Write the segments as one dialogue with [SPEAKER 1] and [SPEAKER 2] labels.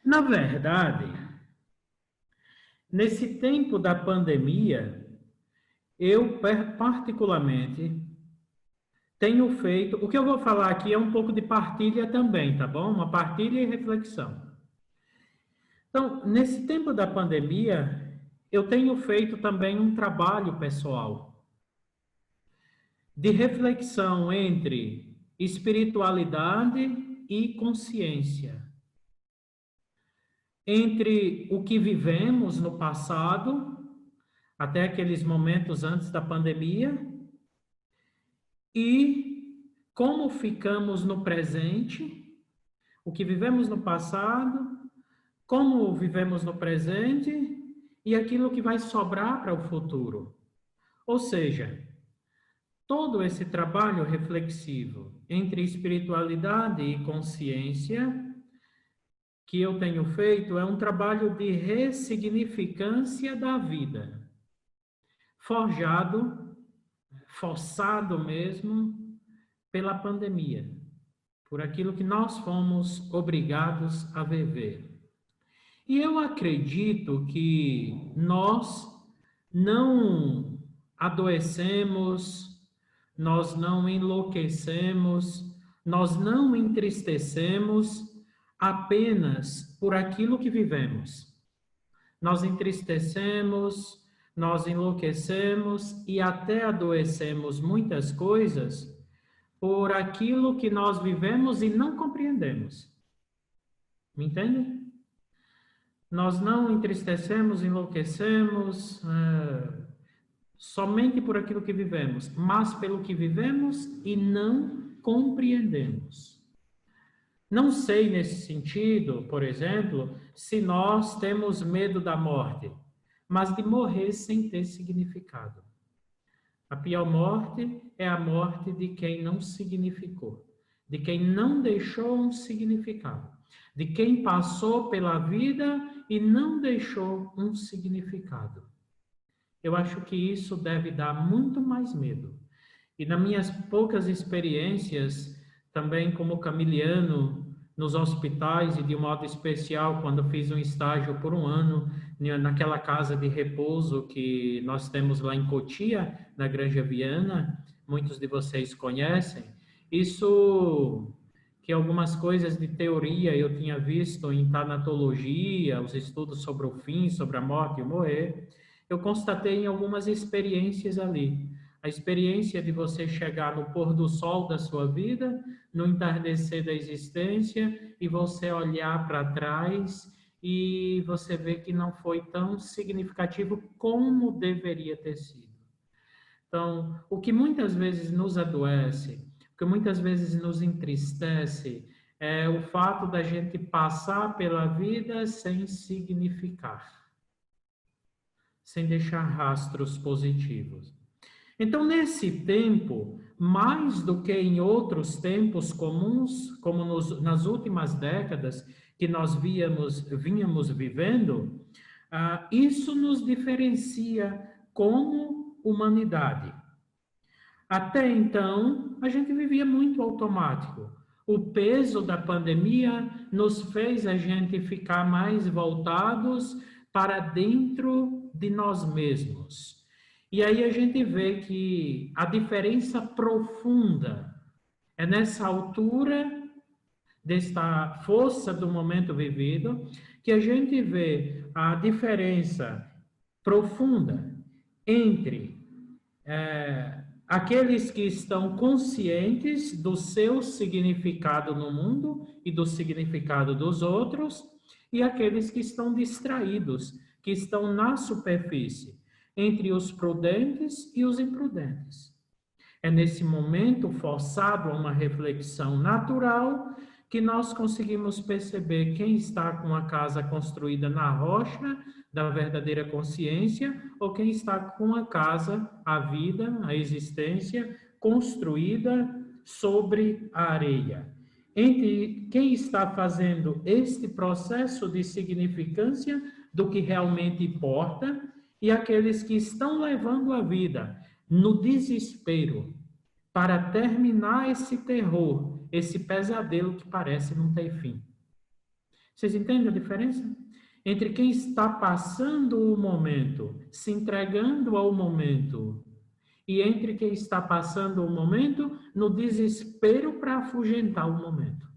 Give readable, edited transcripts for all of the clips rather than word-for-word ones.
[SPEAKER 1] Na verdade, nesse tempo da pandemia, eu particularmente tenho feito. O que eu vou falar aqui é um pouco de partilha também, tá bom? Uma partilha e reflexão. Então, nesse tempo da pandemia, eu tenho feito também um trabalho pessoal de reflexão entre espiritualidade e consciência, entre o que vivemos no passado, até aqueles momentos antes da pandemia, e como ficamos no presente, o que vivemos no passado, como vivemos no presente e aquilo que vai sobrar para o futuro. Ou seja, todo esse trabalho reflexivo entre espiritualidade e consciência que eu tenho feito é um trabalho de ressignificância da vida, forjado, forçado mesmo pela pandemia, por aquilo que nós fomos obrigados a viver. E eu acredito que nós não adoecemos, nós não enlouquecemos, nós não entristecemos apenas por aquilo que vivemos. Nós entristecemos, nós enlouquecemos e até adoecemos muitas coisas por aquilo que nós vivemos e não compreendemos. Me entende? Nós não entristecemos, enlouquecemos somente por aquilo que vivemos, mas pelo que vivemos e não compreendemos. Não sei nesse sentido, por exemplo, se nós temos medo da morte, mas de morrer sem ter significado. A pior morte é a morte de quem não significou, de quem não deixou um significado, de quem passou pela vida e não deixou um significado. Eu acho que isso deve dar muito mais medo. E nas minhas poucas experiências, também como camiliano, nos hospitais e de um modo especial, quando fiz um estágio por um ano, naquela casa de repouso que nós temos lá em Cotia, na Granja Viana, muitos de vocês conhecem, isso que algumas coisas de teoria eu tinha visto em tanatologia, os estudos sobre o fim, sobre a morte e o morrer, eu constatei em algumas experiências ali. A experiência de você chegar no pôr do sol da sua vida, no entardecer da existência, e você olhar para trás e você ver que não foi tão significativo como deveria ter sido. Então, o que muitas vezes nos adoece, o que muitas vezes nos entristece, é o fato da gente passar pela vida sem significar, sem deixar rastros positivos. Então, nesse tempo, mais do que em outros tempos comuns, como nas últimas décadas que nós vínhamos vivendo, isso nos diferencia como humanidade. Até então, a gente vivia muito automático. O peso da pandemia nos fez a gente ficar mais voltados para dentro de nós mesmos. E aí a gente vê que a diferença profunda é nessa altura desta força do momento vivido que a gente vê a diferença profunda entre aqueles que estão conscientes do seu significado no mundo e do significado dos outros e aqueles que estão distraídos, que estão na superfície, entre os prudentes e os imprudentes. É nesse momento forçado a uma reflexão natural que nós conseguimos perceber quem está com a casa construída na rocha da verdadeira consciência ou quem está com a casa, a vida, a existência construída sobre a areia. Entre quem está fazendo este processo de significância do que realmente importa e aqueles que estão levando a vida no desespero para terminar esse terror, esse pesadelo que parece não ter fim. Vocês entendem a diferença? Entre quem está passando o momento, se entregando ao momento, e entre quem está passando o momento no desespero para afugentar o momento.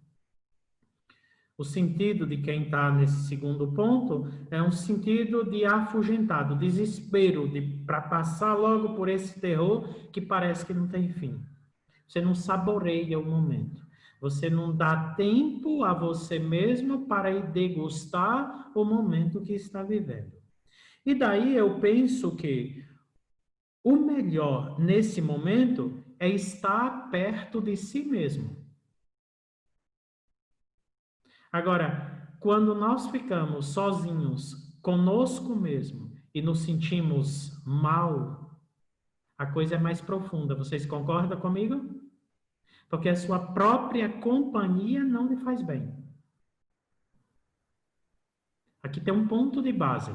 [SPEAKER 1] O sentido de quem está nesse segundo ponto é um sentido de afugentado, desespero, para passar logo por esse terror que parece que não tem fim. Você não saboreia o momento. Você não dá tempo a você mesmo para ir degustar o momento que está vivendo. E daí eu penso que o melhor nesse momento é estar perto de si mesmo. Agora, quando nós ficamos sozinhos conosco mesmo e nos sentimos mal, a coisa é mais profunda. Vocês concordam comigo? Porque a sua própria companhia não lhe faz bem. Aqui tem um ponto de base.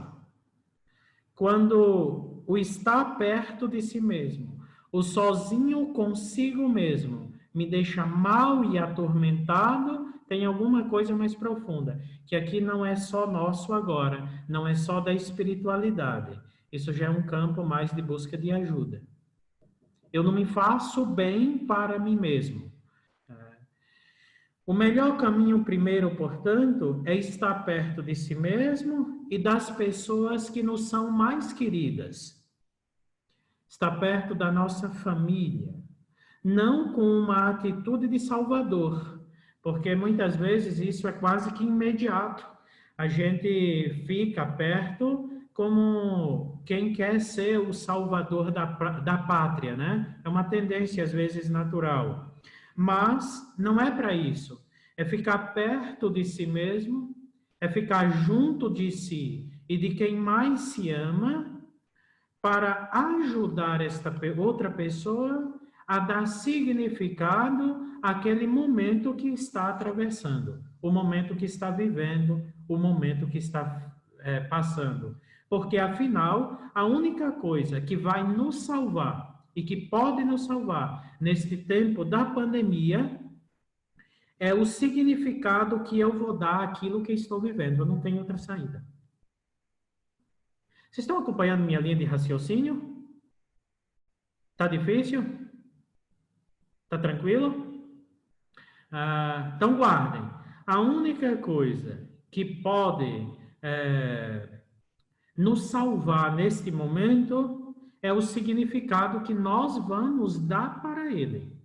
[SPEAKER 1] Quando o estar perto de si mesmo, o sozinho consigo mesmo, me deixa mal e atormentado, tem alguma coisa mais profunda, que aqui não é só nosso agora, não é só da espiritualidade. Isso já é um campo mais de busca de ajuda. Eu não me faço bem para mim mesmo. O melhor caminho primeiro, portanto, é estar perto de si mesmo e das pessoas que nos são mais queridas. Estar perto da nossa família, não com uma atitude de salvador, porque muitas vezes isso é quase que imediato. A gente fica perto como quem quer ser o salvador da pátria, né? É uma tendência, às vezes, natural. Mas não é para isso. É ficar perto de si mesmo, é ficar junto de si e de quem mais se ama, para ajudar esta outra pessoa a dar significado àquele momento que está atravessando, o momento que está vivendo, o momento que está passando. Porque, afinal, a única coisa que vai nos salvar e que pode nos salvar neste tempo da pandemia é o significado que eu vou dar àquilo que estou vivendo. Eu não tenho outra saída. Vocês estão acompanhando minha linha de raciocínio? Tá difícil? Tá tranquilo? Então guardem. A única coisa que pode nos salvar neste momento é o significado que nós vamos dar para ele.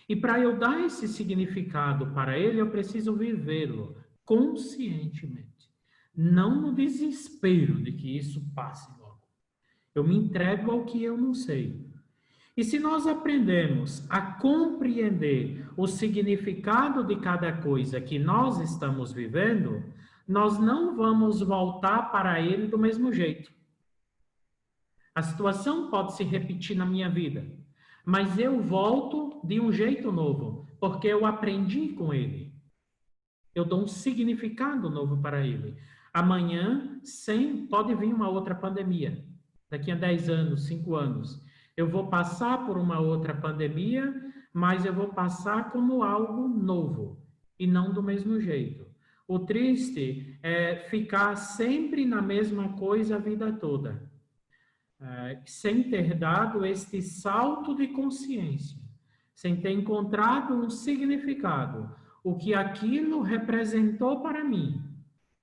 [SPEAKER 1] E para eu dar esse significado para ele, eu preciso vivê-lo conscientemente. Não no desespero de que isso passe logo. Eu me entrego ao que eu não sei. E se nós aprendemos a compreender o significado de cada coisa que nós estamos vivendo, nós não vamos voltar para ele do mesmo jeito. A situação pode se repetir na minha vida, mas eu volto de um jeito novo, porque eu aprendi com ele. Eu dou um significado novo para ele. Amanhã, pode vir uma outra pandemia. Daqui a 10 anos, 5 anos. Eu vou passar por uma outra pandemia, mas eu vou passar como algo novo e não do mesmo jeito. O triste é ficar sempre na mesma coisa a vida toda, sem ter dado este salto de consciência, sem ter encontrado um significado, o que aquilo representou para mim.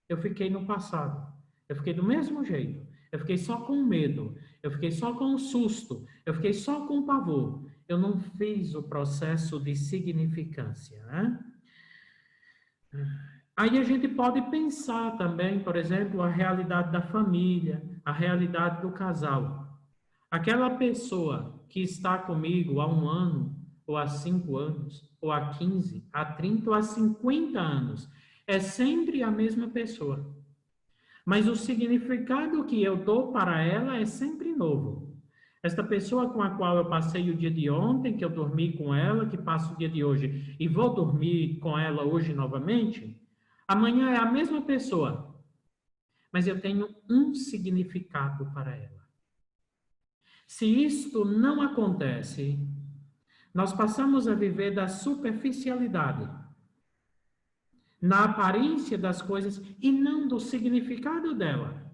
[SPEAKER 1] Eu fiquei no passado, eu fiquei do mesmo jeito. Eu fiquei só com medo, eu fiquei só com o susto, eu fiquei só com o pavor. Eu não fiz o processo de significância, né? Aí a gente pode pensar também, por exemplo, a realidade da família, a realidade do casal. Aquela pessoa que está comigo há 1 ano, ou há 5 anos, ou há 15, há 30 ou há 50 anos, é sempre a mesma pessoa. Mas o significado que eu dou para ela é sempre novo. Esta pessoa com a qual eu passei o dia de ontem, que eu dormi com ela, que passo o dia de hoje e vou dormir com ela hoje novamente, amanhã é a mesma pessoa, mas eu tenho um significado para ela. Se isto não acontece, nós passamos a viver da superficialidade. na aparência das coisas e não do significado dela.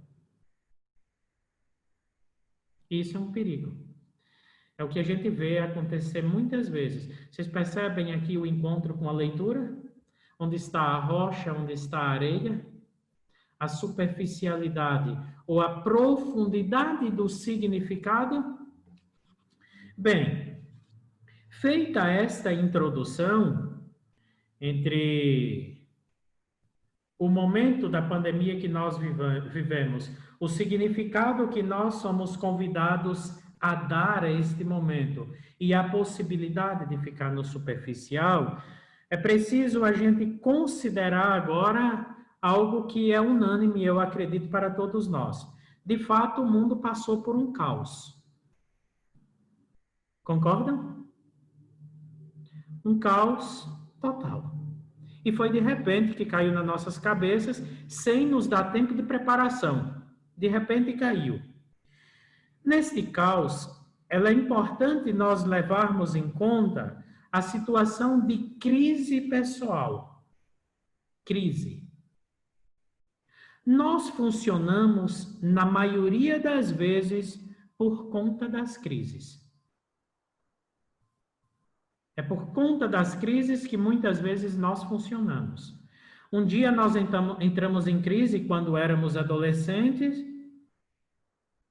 [SPEAKER 1] Isso é um perigo. É o que a gente vê acontecer muitas vezes. Vocês percebem aqui o encontro com a leitura? Onde está a rocha, onde está a areia? A superficialidade ou a profundidade do significado? Bem, feita esta introdução entre o momento da pandemia que nós vivemos, o significado que nós somos convidados a dar a este momento e a possibilidade de ficar no superficial, é preciso a gente considerar agora algo que é unânime, eu acredito, para todos nós. De fato, o mundo passou por um caos. Concordam? Um caos total. E foi de repente que caiu nas nossas cabeças, sem nos dar tempo de preparação. De repente caiu. Neste caos, é importante nós levarmos em conta a situação de crise pessoal. Crise. Nós funcionamos, na maioria das vezes, por conta das crises. É por conta das crises que muitas vezes nós funcionamos. Um dia nós entramos em crise quando éramos adolescentes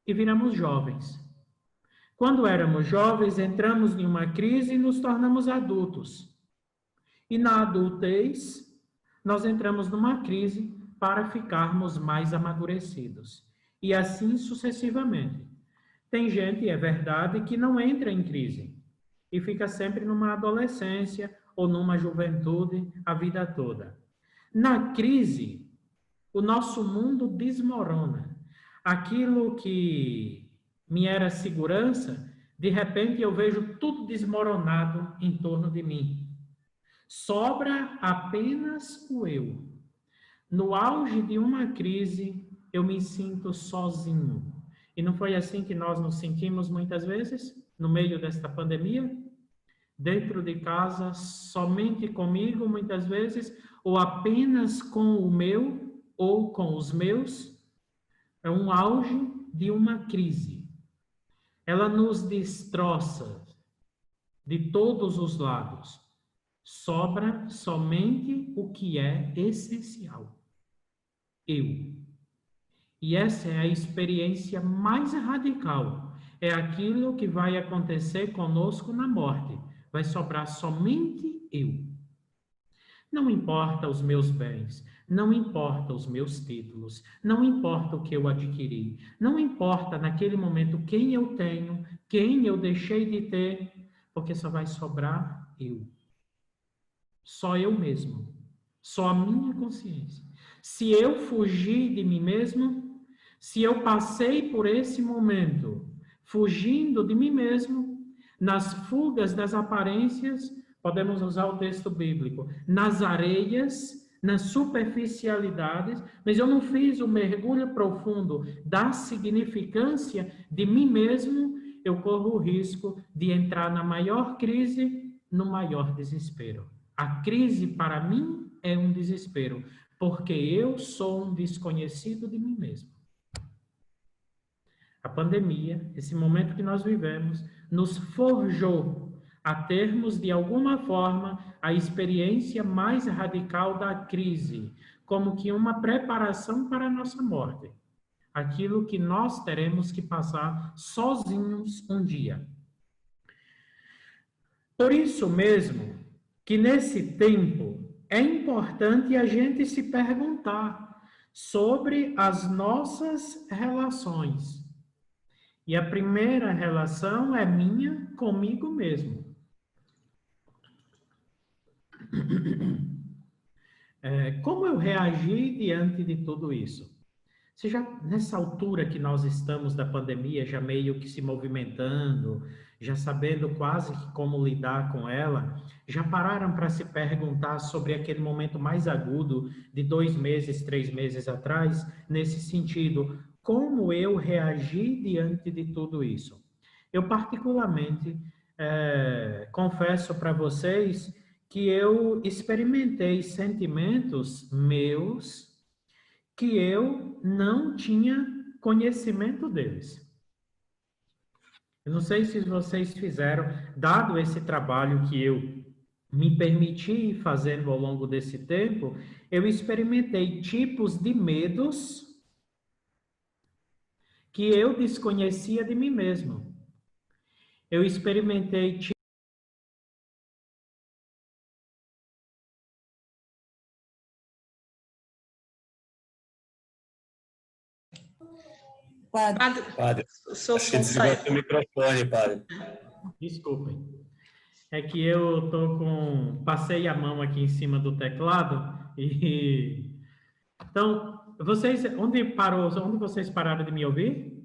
[SPEAKER 1] e viramos jovens. Quando éramos jovens, entramos em uma crise e nos tornamos adultos. E na adultez, nós entramos numa crise para ficarmos mais amadurecidos. E assim sucessivamente. Tem gente, é verdade, que não entra em crise e fica sempre numa adolescência ou numa juventude a vida toda. Na crise, o nosso mundo desmorona. Aquilo que me era segurança, de repente eu vejo tudo desmoronado em torno de mim. Sobra apenas o eu. No auge de uma crise, eu me sinto sozinho. E não foi assim que nós nos sentimos muitas vezes, no meio desta pandemia? Dentro de casa, somente comigo, muitas vezes, ou apenas com o meu, ou com os meus? É um auge de uma crise. Ela nos destroça de todos os lados. Sobra somente o que é essencial. Eu. E essa é a experiência mais radical. É aquilo que vai acontecer conosco na morte. Vai sobrar somente eu. Não importa os meus bens, não importa os meus títulos, não importa o que eu adquiri, não importa naquele momento quem eu tenho, quem eu deixei de ter, porque só vai sobrar eu. Só eu mesmo. Só a minha consciência. Se eu fugir de mim mesmo, se eu passei por esse momento fugindo de mim mesmo, nas fugas das aparências, podemos usar o texto bíblico, nas areias, nas superficialidades, mas eu não fiz o mergulho profundo da significância de mim mesmo, eu corro o risco de entrar na maior crise, no maior desespero. A crise, para mim, é um desespero, porque eu sou um desconhecido de mim mesmo. A pandemia, esse momento que nós vivemos, nos forjou a termos, de alguma forma, a experiência mais radical da crise, como que uma preparação para a nossa morte. Aquilo que nós teremos que passar sozinhos um dia. Por isso mesmo, que nesse tempo é importante a gente se perguntar sobre as nossas relações. E a primeira relação é minha comigo mesmo. Como eu reagi diante de tudo isso? Você já, nessa altura que nós estamos da pandemia, já meio que se movimentando, já sabendo quase que como lidar com ela, já pararam para se perguntar sobre aquele momento mais agudo de 2 meses, 3 meses atrás, nesse sentido, como eu reagi diante de tudo isso? Eu particularmente confesso para vocês que eu experimentei sentimentos meus que eu não tinha conhecimento deles. Eu não sei se vocês fizeram, dado esse trabalho que eu me permiti ir fazendo ao longo desse tempo, eu experimentei tipos de medos que eu desconhecia de mim mesmo. Eu experimentei
[SPEAKER 2] Padre,
[SPEAKER 3] o seu
[SPEAKER 2] acho que
[SPEAKER 3] som
[SPEAKER 2] desligou
[SPEAKER 3] saiu.
[SPEAKER 2] seu microfone, padre.
[SPEAKER 1] Desculpem. É que eu tô passei a mão aqui em cima do teclado e então, onde vocês pararam de me ouvir?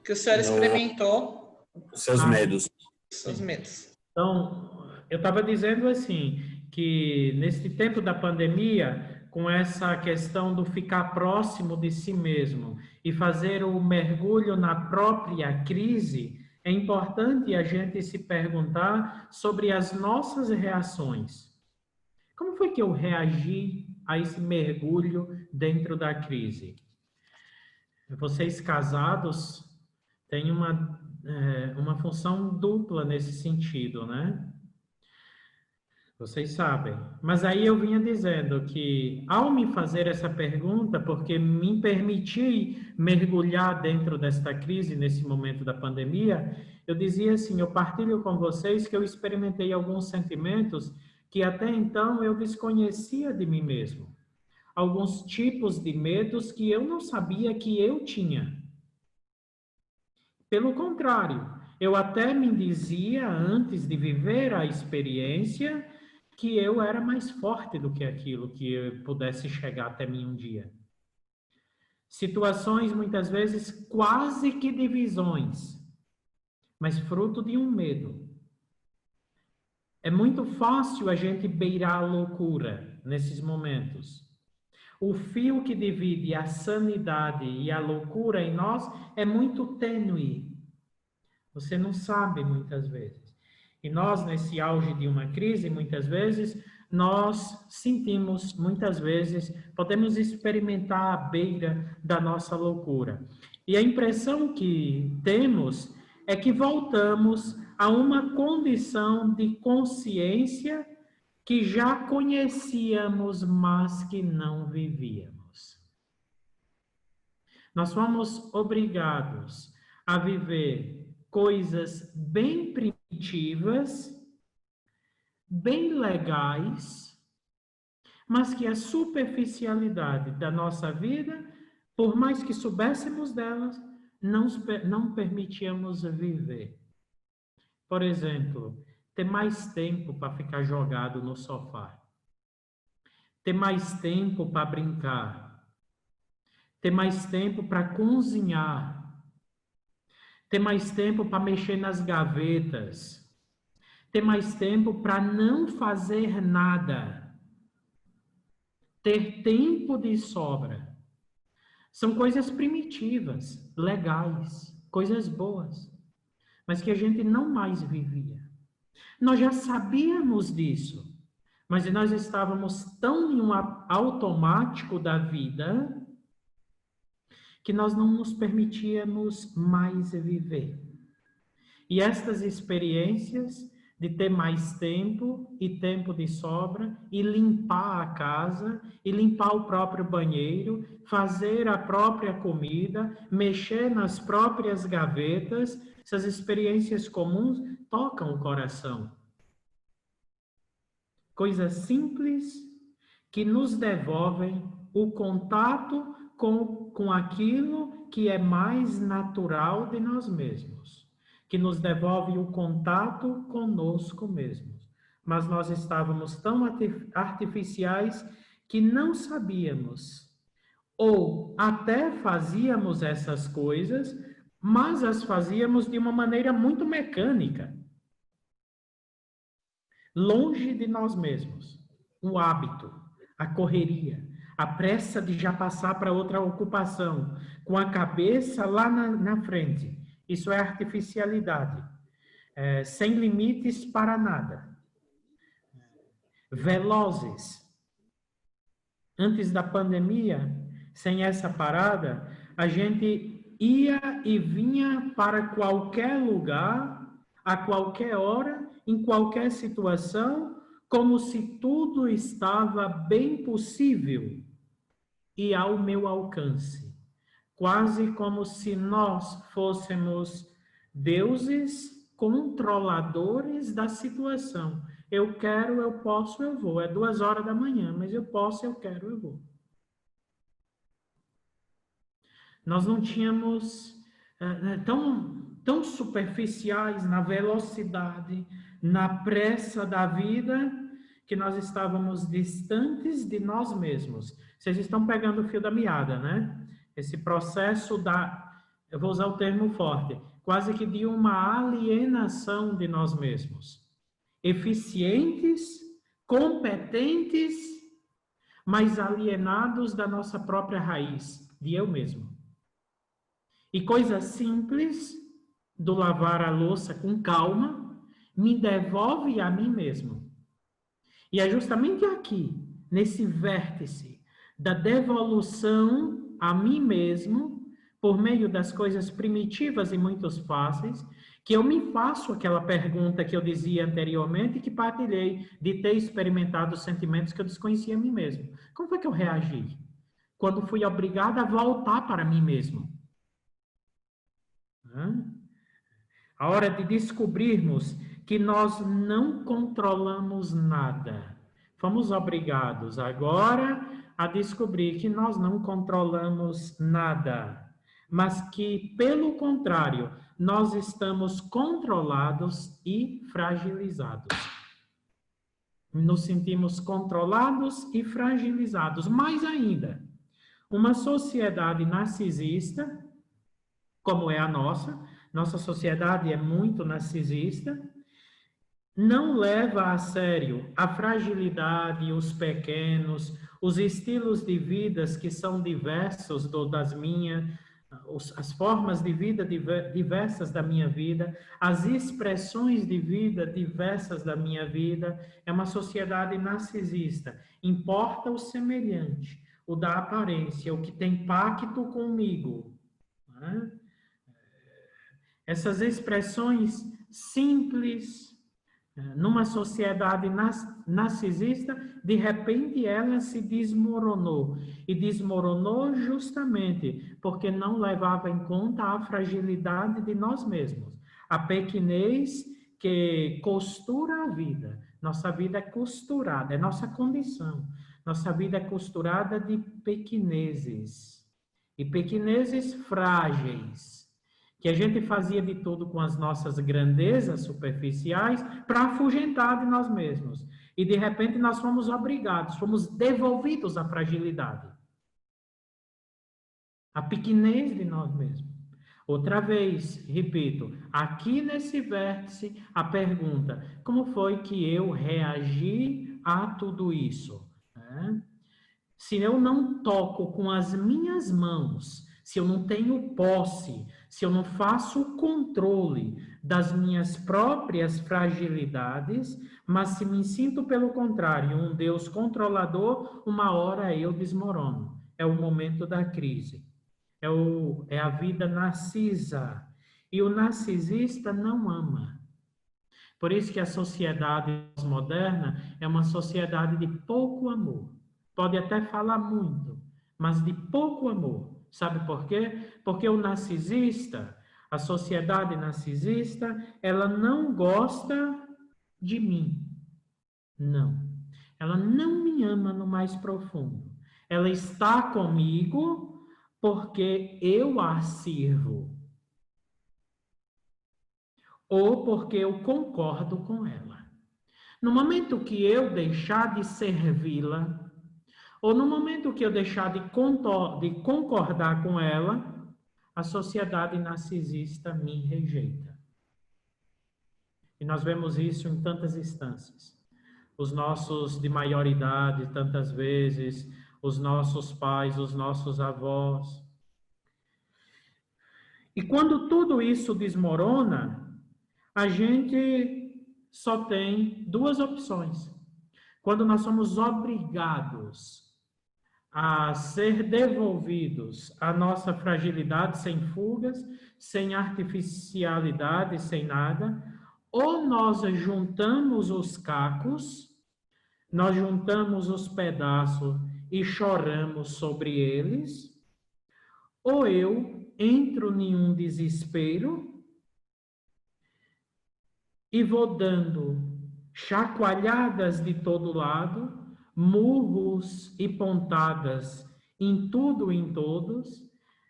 [SPEAKER 3] Que o senhor experimentou
[SPEAKER 2] Seus medos.
[SPEAKER 3] seus medos.
[SPEAKER 1] Então, eu estava dizendo assim, que nesse tempo da pandemia, com essa questão do ficar próximo de si mesmo e fazer o mergulho na própria crise, é importante a gente se perguntar sobre as nossas reações. Como foi que eu reagi a esse mergulho dentro da crise? Vocês casados têm uma função dupla nesse sentido, né? Vocês sabem. Mas aí eu vinha dizendo que, ao me fazer essa pergunta, porque me permiti mergulhar dentro desta crise, nesse momento da pandemia, eu dizia assim: eu partilho com vocês que eu experimentei alguns sentimentos que até então eu desconhecia de mim mesmo. Alguns tipos de medos que eu não sabia que eu tinha. Pelo contrário, eu até me dizia, antes de viver a experiência, que eu era mais forte do que aquilo que eu pudesse chegar até mim um dia. Situações, muitas vezes, quase que divisões, mas fruto de um medo. É muito fácil a gente beirar a loucura nesses momentos. O fio que divide a sanidade e a loucura em nós é muito tênue. Você não sabe muitas vezes. E nós, nesse auge de uma crise, muitas vezes, nós sentimos, muitas vezes, podemos experimentar a beira da nossa loucura. E a impressão que temos é que voltamos a uma condição de consciência que já conhecíamos, mas que não vivíamos. Nós fomos obrigados a viver coisas bem primitivas, bem legais, mas que a superficialidade da nossa vida, por mais que soubéssemos delas, não permitíamos viver. Por exemplo, ter mais tempo para ficar jogado no sofá, ter mais tempo para brincar, ter mais tempo para cozinhar, ter mais tempo para mexer nas gavetas, ter mais tempo para não fazer nada, ter tempo de sobra. São coisas primitivas, legais, coisas boas, mas que a gente não mais vivia. Nós já sabíamos disso, mas nós estávamos tão em um automático da vida que nós não nos permitíamos mais viver. E estas experiências de ter mais tempo e tempo de sobra, e limpar a casa, e limpar o próprio banheiro, fazer a própria comida, mexer nas próprias gavetas, essas experiências comuns tocam o coração. Coisas simples que nos devolvem o contato com aquilo que é mais natural de nós mesmos, que nos devolve o contato conosco mesmos. Mas nós estávamos tão artificiais que não sabíamos, ou até fazíamos essas coisas, mas as fazíamos de uma maneira muito mecânica, longe de nós mesmos. O hábito, a correria, a pressa de já passar para outra ocupação, com a cabeça lá na frente. Isso é artificialidade. sem limites para nada. Velozes. Antes da pandemia, sem essa parada, a gente ia e vinha para qualquer lugar, a qualquer hora, em qualquer situação, como se tudo estava bem possível e ao meu alcance. Quase como se nós fôssemos deuses controladores da situação. Eu quero, eu posso, eu vou. É 2 horas da manhã, mas eu posso, eu quero, eu vou. Nós não tínhamos tão superficiais na velocidade, na pressa da vida, que nós estávamos distantes de nós mesmos. Vocês estão pegando o fio da meada, né? Esse processo eu vou usar o termo forte, quase que de uma alienação de nós mesmos. Eficientes, competentes, mas alienados da nossa própria raiz, de eu mesmo. E coisa simples, do lavar a louça com calma, me devolve a mim mesmo. E é justamente aqui, nesse vértice da devolução a mim mesmo, por meio das coisas primitivas e muito fáceis, que eu me faço aquela pergunta que eu dizia anteriormente, que partilhei de ter experimentado sentimentos que eu desconhecia a mim mesmo. Como foi que eu reagi? Quando fui obrigada a voltar para mim mesmo. A hora de descobrirmos que nós não controlamos nada. Fomos obrigados agora a descobrir que nós não controlamos nada, mas que, pelo contrário, nós estamos controlados e fragilizados. Nos sentimos controlados e fragilizados. Mais ainda, uma sociedade narcisista, como é a nossa sociedade é muito narcisista, não leva a sério a fragilidade, os pequenos, os estilos de vidas que são diversos das minhas, as formas de vida diversas da minha vida, as expressões de vida diversas da minha vida. É uma sociedade narcisista. Importa o semelhante, o da aparência, o que tem pacto comigo. Né? Essas expressões simples, numa sociedade narcisista, de repente ela se desmoronou. E desmoronou justamente porque não levava em conta a fragilidade de nós mesmos. A pequenez que costura a vida. Nossa vida é costurada, é nossa condição. Nossa vida é costurada de pequenezes. E pequenezes frágeis. Que a gente fazia de tudo com as nossas grandezas superficiais para afugentar de nós mesmos. E, de repente, nós fomos obrigados, fomos devolvidos à fragilidade. A pequenez de nós mesmos. Outra vez, repito, aqui nesse vértice, a pergunta: como foi que eu reagi a tudo isso? Se eu não toco com as minhas mãos, se eu não tenho posse, se eu não faço o controle das minhas próprias fragilidades, mas se me sinto, pelo contrário, um Deus controlador, uma hora eu desmorono. É o momento da crise. É a vida narcisa. E o narcisista não ama. Por isso que a sociedade moderna é uma sociedade de pouco amor. Pode até falar muito, mas de pouco amor. Sabe por quê? Porque o narcisista, a sociedade narcisista, ela não gosta de mim. Não. Ela não me ama no mais profundo. Ela está comigo porque eu a sirvo. Ou porque eu concordo com ela. No momento que eu deixar de servi-la, ou no momento que eu deixar de concordar com ela, a sociedade narcisista me rejeita. E nós vemos isso em tantas instâncias. Os nossos de maior idade, tantas vezes, os nossos pais, os nossos avós. E quando tudo isso desmorona, a gente só tem duas opções. Quando nós somos obrigados a ser devolvidos à nossa fragilidade, sem fugas, sem artificialidade, sem nada, ou nós juntamos os cacos, nós juntamos os pedaços e choramos sobre eles, ou eu entro em um desespero e vou dando chacoalhadas de todo lado, murros e pontadas em tudo e em todos,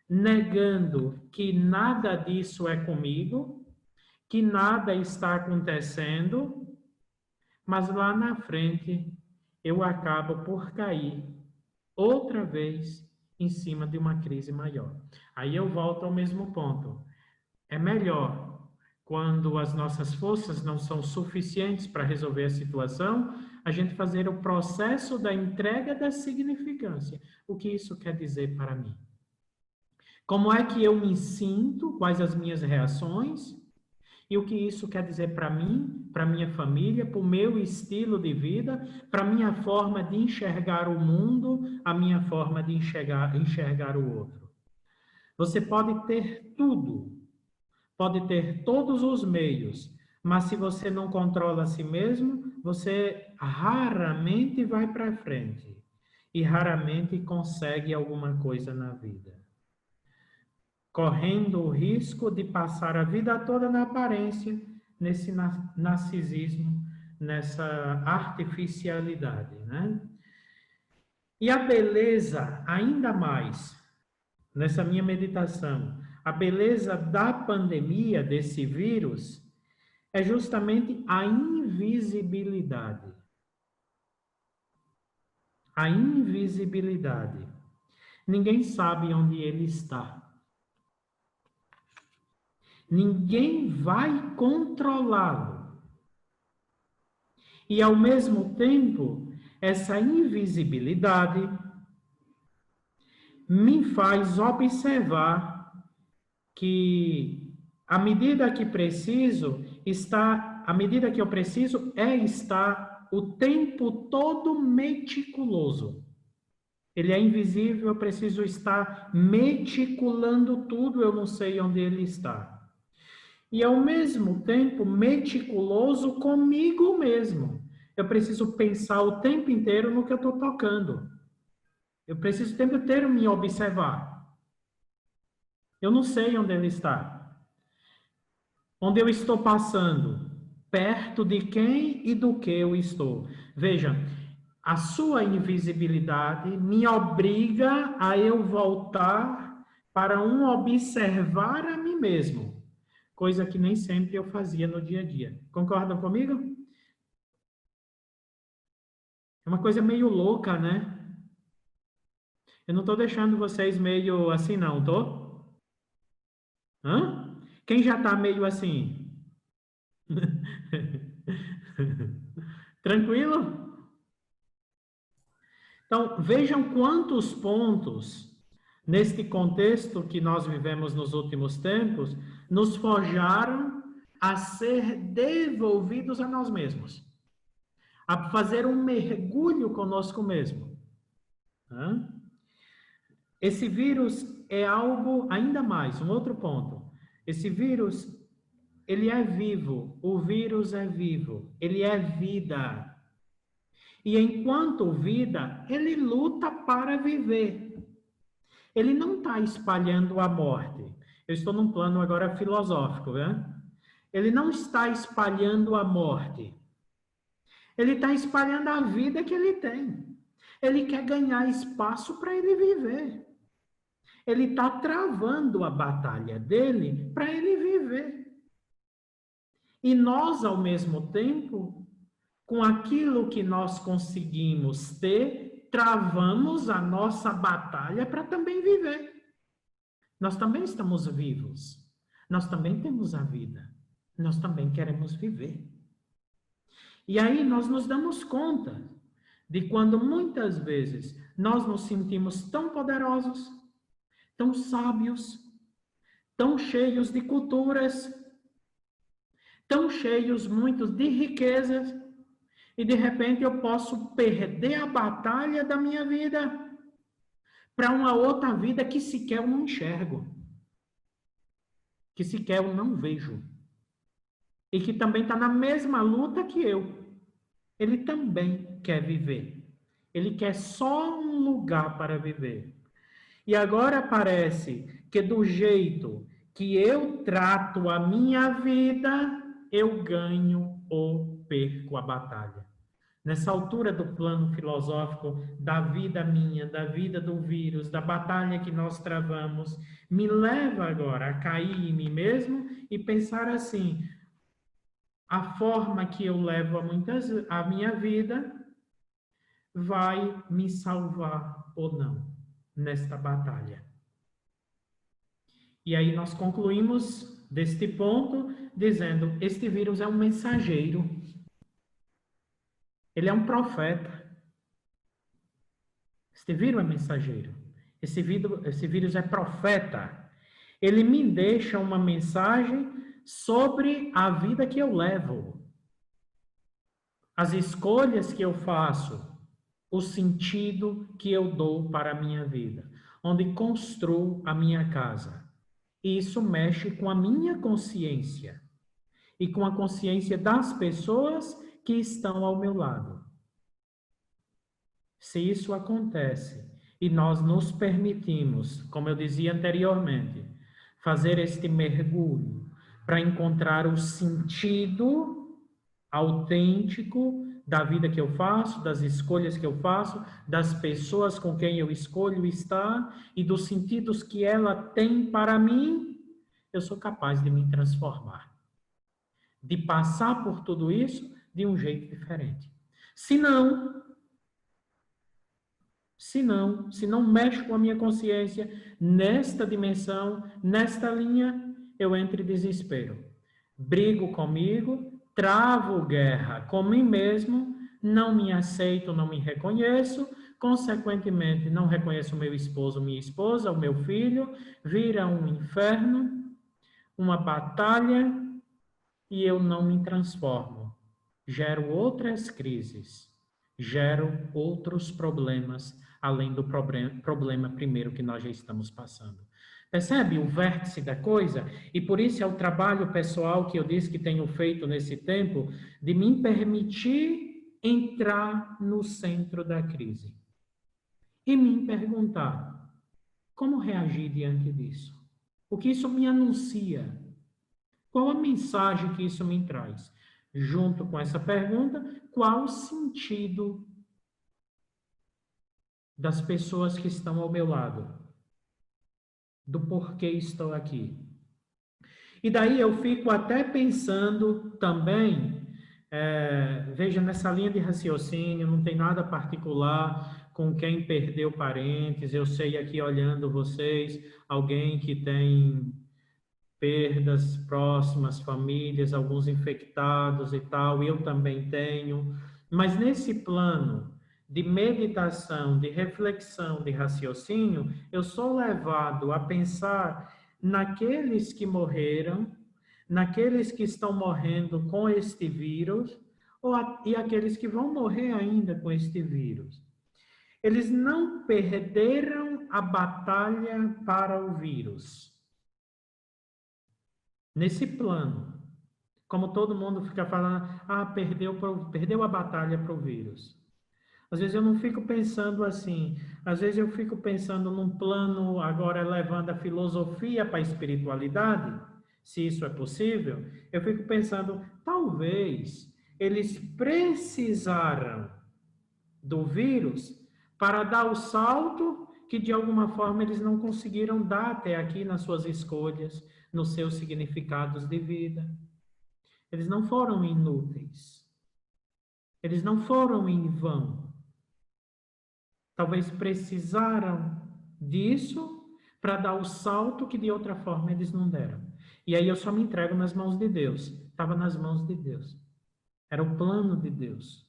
[SPEAKER 1] negando que nada disso é comigo, que nada está acontecendo, mas lá na frente eu acabo por cair outra vez em cima de uma crise maior. Aí eu volto ao mesmo ponto. É melhor, quando as nossas forças não são suficientes para resolver a situação, a gente fazer o processo da entrega da significância. O que isso quer dizer para mim? Como é que eu me sinto? Quais as minhas reações? E o que isso quer dizer para mim, para minha família, para o meu estilo de vida, para a minha forma de enxergar o mundo, a minha forma de enxergar o outro. Você pode ter tudo, pode ter todos os meios, mas se você não controla a si mesmo, você raramente vai para frente e raramente consegue alguma coisa na vida. Correndo o risco de passar a vida toda na aparência, nesse narcisismo, nessa artificialidade, né? E a beleza, ainda mais, nessa minha meditação, a beleza da pandemia, desse vírus, é justamente a invisibilidade. A invisibilidade. Ninguém sabe onde ele está. Ninguém vai controlá-lo. E, ao mesmo tempo, essa invisibilidade me faz observar que, à medida que eu preciso estar o tempo todo meticuloso. Ele é invisível, eu preciso estar meticulando tudo, eu não sei onde ele está. E, ao mesmo tempo, meticuloso comigo mesmo. Eu preciso pensar o tempo inteiro no que eu estou tocando. Eu preciso o tempo inteiro me observar. Eu não sei onde ele está. Onde eu estou passando. Perto de quem e do que eu estou. Veja, a sua invisibilidade me obriga a eu voltar para observar a mim mesmo. Coisa que nem sempre eu fazia no dia a dia. Concordam comigo? É uma coisa meio louca, né? Eu não estou deixando vocês meio assim, não, tô? Hã? Quem já está meio assim? Tranquilo? Então, vejam quantos pontos, neste contexto que nós vivemos nos últimos tempos, nos forjaram a ser devolvidos a nós mesmos. A fazer um mergulho conosco mesmo. Esse vírus é algo ainda mais, um outro ponto. Esse vírus, ele é vivo. O vírus é vivo. Ele é vida. E enquanto vida, ele luta para viver. Ele não está espalhando a morte. Eu estou num plano agora filosófico, né? Ele não está espalhando a morte. Ele está espalhando a vida que ele tem. Ele quer ganhar espaço para ele viver. Ele está travando a batalha dele para ele viver. E nós, ao mesmo tempo, com aquilo que nós conseguimos ter, travamos a nossa batalha para também viver. Nós também estamos vivos. Nós também temos a vida. Nós também queremos viver. E aí nós nos damos conta de quando muitas vezes nós nos sentimos tão poderosos, tão sábios, tão cheios de culturas, tão cheios, muitos de riquezas, e de repente eu posso perder a batalha da minha vida para uma outra vida que sequer eu não enxergo, que sequer eu não vejo, e que também está na mesma luta que eu. Ele também quer viver. Ele quer só um lugar para viver. E agora parece que do jeito que eu trato a minha vida, eu ganho ou perco a batalha. Nessa altura do plano filosófico da vida minha, da vida do vírus, da batalha que nós travamos, me leva agora a cair em mim mesmo e pensar assim: a forma que eu levo a minha vida vai me salvar ou não nesta batalha. E aí nós concluímos deste ponto dizendo: este vírus é um mensageiro. Ele é um profeta. Este vírus é mensageiro. Esse vírus é profeta. Ele me deixa uma mensagem sobre a vida que eu levo, as escolhas que eu faço, o sentido que eu dou para a minha vida, onde construo a minha casa. E isso mexe com a minha consciência e com a consciência das pessoas que estão ao meu lado. Se isso acontece e nós nos permitimos, como eu dizia anteriormente, fazer este mergulho para encontrar o sentido autêntico da vida que eu faço, das escolhas que eu faço, das pessoas com quem eu escolho estar e dos sentidos que ela tem para mim, eu sou capaz de me transformar, de passar por tudo isso de um jeito diferente. Se não mexe com a minha consciência nesta dimensão, nesta linha, eu entro em desespero. Brigo comigo, travo guerra com mim mesmo, não me aceito, não me reconheço, consequentemente não reconheço o meu esposo, minha esposa, o meu filho, vira um inferno, uma batalha, e eu não me transformo. Gero outras crises, gero outros problemas, além do problema primeiro que nós já estamos passando. Percebe o vértice da coisa? E por isso é o trabalho pessoal que eu disse que tenho feito nesse tempo, de me permitir entrar no centro da crise. E me perguntar, como reagir diante disso? O que isso me anuncia? Qual a mensagem que isso me traz? Junto com essa pergunta, qual o sentido das pessoas que estão ao meu lado? Do porquê estou aqui? E daí eu fico até pensando também, veja, nessa linha de raciocínio, não tem nada particular com quem perdeu parentes. Eu sei aqui, olhando vocês, alguém que tem perdas próximas, famílias, alguns infectados e tal, eu também tenho. Mas nesse plano de meditação, de reflexão, de raciocínio, eu sou levado a pensar naqueles que morreram, naqueles que estão morrendo com este vírus, e aqueles que vão morrer ainda com este vírus. Eles não perderam a batalha para o vírus. Nesse plano, como todo mundo fica falando, perdeu a batalha para o vírus. Às vezes eu não fico pensando assim, às vezes eu fico pensando num plano, agora levando a filosofia para a espiritualidade, se isso é possível, eu fico pensando, talvez eles precisaram do vírus para dar o salto que de alguma forma eles não conseguiram dar até aqui nas suas escolhas, nos seus significados de vida. Eles não foram inúteis. Eles não foram em vão. Talvez precisaram disso para dar o salto que de outra forma eles não deram. E aí eu só me entrego nas mãos de Deus. Estava nas mãos de Deus. Era o plano de Deus.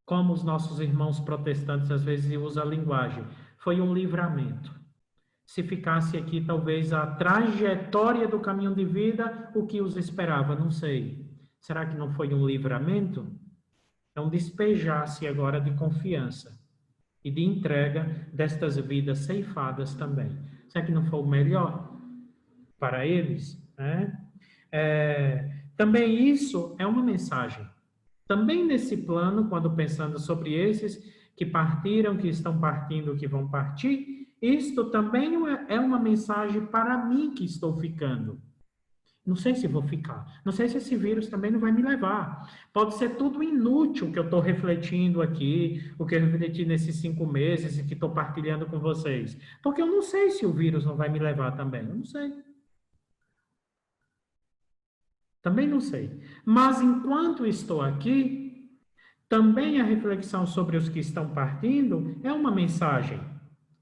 [SPEAKER 1] Como os nossos irmãos protestantes às vezes usam a linguagem. Foi um livramento. Se ficasse aqui, talvez, a trajetória do caminho de vida, o que os esperava? Não sei. Será que não foi um livramento? Então, despejar-se agora de confiança e de entrega destas vidas ceifadas também. Será que não foi o melhor para eles? Né? Também isso é uma mensagem. Também nesse plano, quando pensando sobre esses que partiram, que estão partindo, que vão partir, isto também é uma mensagem para mim que estou ficando. Não sei se vou ficar. Não sei se esse vírus também não vai me levar. Pode ser tudo inútil que eu estou refletindo aqui, o que eu refleti nesses 5 meses e que estou partilhando com vocês. Porque eu não sei se o vírus não vai me levar também. Eu não sei. Também não sei. Mas enquanto estou aqui, também a reflexão sobre os que estão partindo é uma mensagem.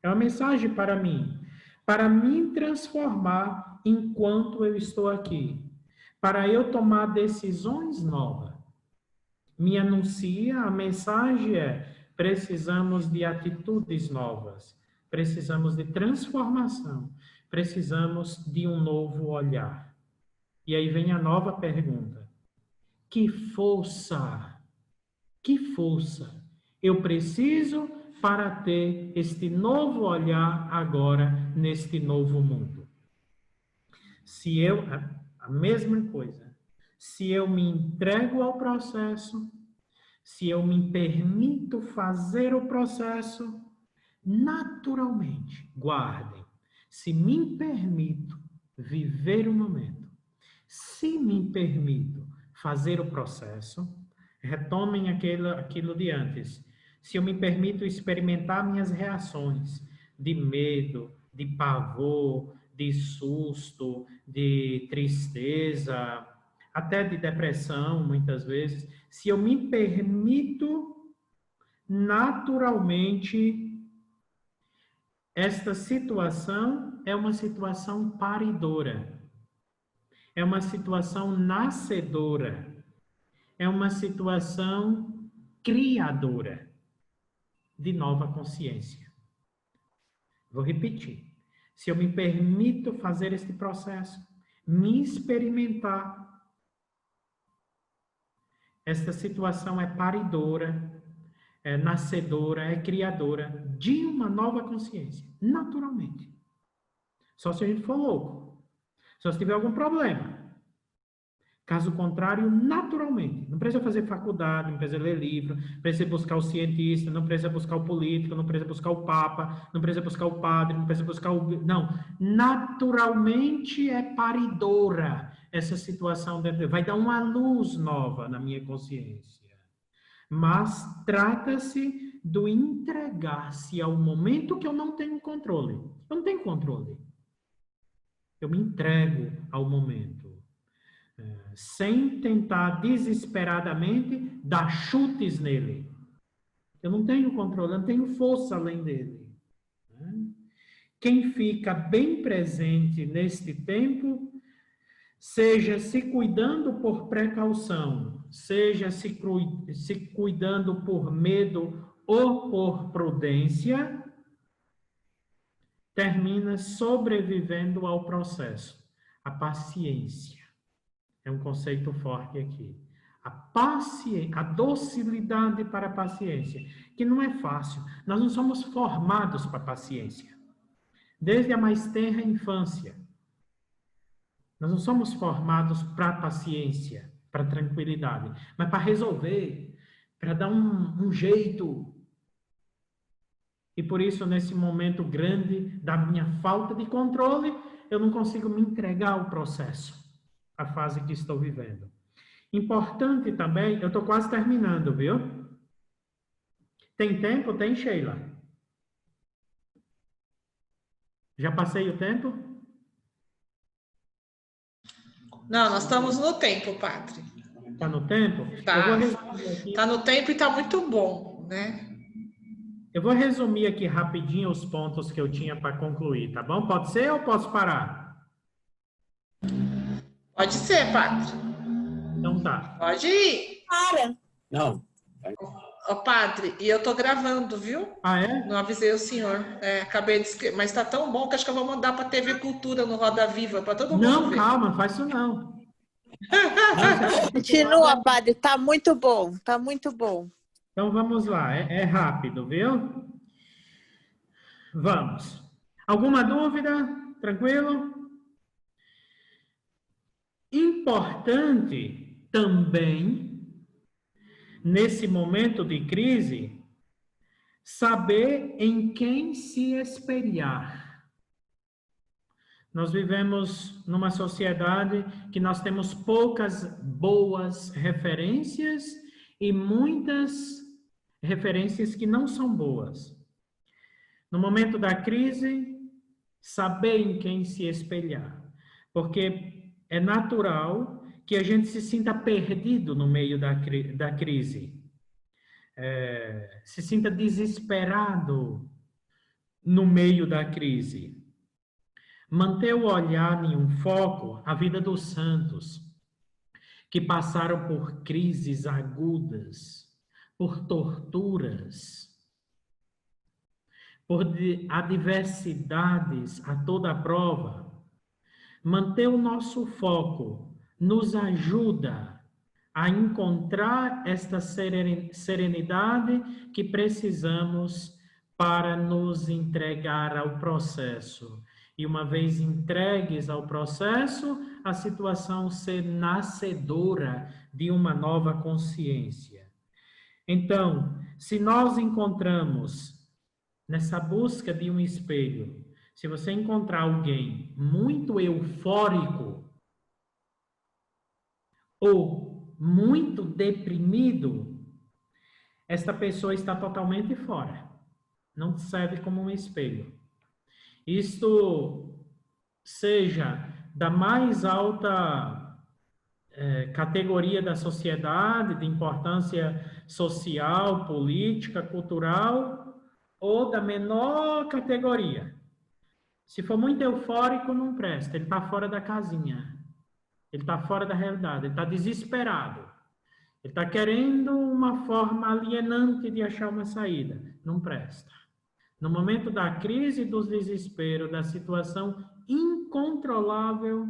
[SPEAKER 1] É uma mensagem para mim. Para me transformar enquanto eu estou aqui. Para eu tomar decisões novas. Me anuncia, a mensagem precisamos de atitudes novas. Precisamos de transformação. Precisamos de um novo olhar. E aí vem a nova pergunta. Que força eu preciso para ter este novo olhar agora neste novo mundo? Se eu, a mesma coisa, se eu me entrego ao processo, se eu me permito fazer o processo, naturalmente, guardem, se me permito viver o momento, se me permito fazer o processo, retomem aquilo de antes. Se eu me permito experimentar minhas reações de medo, de pavor, de susto, de tristeza, até de depressão, muitas vezes, se eu me permito, naturalmente, esta situação é uma situação paridora. É uma situação nascedora. É uma situação criadora de nova consciência. Vou repetir. Se eu me permito fazer este processo, me experimentar, esta situação é paridora, é nascedora, é criadora de uma nova consciência, naturalmente. Só se a gente for louco. Só se tiver algum problema. Caso contrário, naturalmente. Não precisa fazer faculdade, não precisa ler livro, não precisa buscar o cientista, não precisa buscar o político, não precisa buscar o papa, não precisa buscar o padre, não precisa buscar o... Não. Naturalmente é paridora essa situação. Vai dar uma luz nova na minha consciência. Mas trata-se do entregar-se ao momento que eu não tenho controle. Eu não tenho controle. Eu me entrego ao momento. Sem tentar desesperadamente dar chutes nele. Eu não tenho controle, eu não tenho força além dele. Quem fica bem presente neste tempo, seja se cuidando por precaução, seja se cuidando por medo ou por prudência, termina sobrevivendo ao processo. A paciência. É um conceito forte aqui. A paciência, a docilidade para a paciência, que não é fácil. Nós não somos formados para a paciência. Desde a mais tenra infância. Nós não somos formados para a paciência, para a tranquilidade, mas para resolver, para dar um jeito. E por isso, nesse momento grande da minha falta de controle, eu não consigo me entregar ao processo, à fase que estou vivendo. Importante também, eu estou quase terminando, viu? Tem tempo? Tem, Sheila? Já passei o tempo?
[SPEAKER 3] Não, nós estamos no tempo, padre.
[SPEAKER 1] Está no tempo?
[SPEAKER 3] Tá. Está no tempo e está muito bom, né?
[SPEAKER 1] Eu vou resumir aqui rapidinho os pontos que eu tinha para concluir, tá bom? Pode ser ou posso parar?
[SPEAKER 3] Pode ser, padre.
[SPEAKER 1] Então tá.
[SPEAKER 3] Pode ir.
[SPEAKER 4] Para.
[SPEAKER 2] Não.
[SPEAKER 3] Ó, padre, e eu tô gravando, viu?
[SPEAKER 1] Ah, é?
[SPEAKER 3] Não avisei o senhor. Acabei de escrever. Mas tá tão bom que acho que eu vou mandar para TV Cultura no Roda Viva, para todo mundo
[SPEAKER 1] Não,
[SPEAKER 3] ver.
[SPEAKER 1] calma, não faz isso não. Não, você tem que
[SPEAKER 4] Continua, padre, tá muito bom, tá muito bom.
[SPEAKER 1] Então vamos lá, é rápido, viu? Vamos. Alguma dúvida? Tranquilo? Importante também, nesse momento de crise, saber em quem se espelhar. Nós vivemos numa sociedade que nós temos poucas boas referências e muitas referências que não são boas. No momento da crise, saber em quem se espelhar. Porque é natural que a gente se sinta perdido no meio da crise. Se sinta desesperado no meio da crise. Manter o olhar em um foco, a vida dos santos, que passaram por crises agudas, por torturas, por adversidades a toda prova. Manter o nosso foco nos ajuda a encontrar esta serenidade que precisamos para nos entregar ao processo. E uma vez entregues ao processo, a situação ser nascedora de uma nova consciência. Então, se nós encontramos nessa busca de um espelho, se você encontrar alguém muito eufórico ou muito deprimido, esta pessoa está totalmente fora. Não serve como um espelho. Isto seja da mais alta categoria da sociedade, de importância social, política, cultural, ou da menor categoria. Se for muito eufórico, não presta. Ele está fora da casinha. Ele está fora da realidade. Ele está desesperado. Ele está querendo uma forma alienante de achar uma saída. Não presta. No momento da crise, do desespero, da situação incontrolável,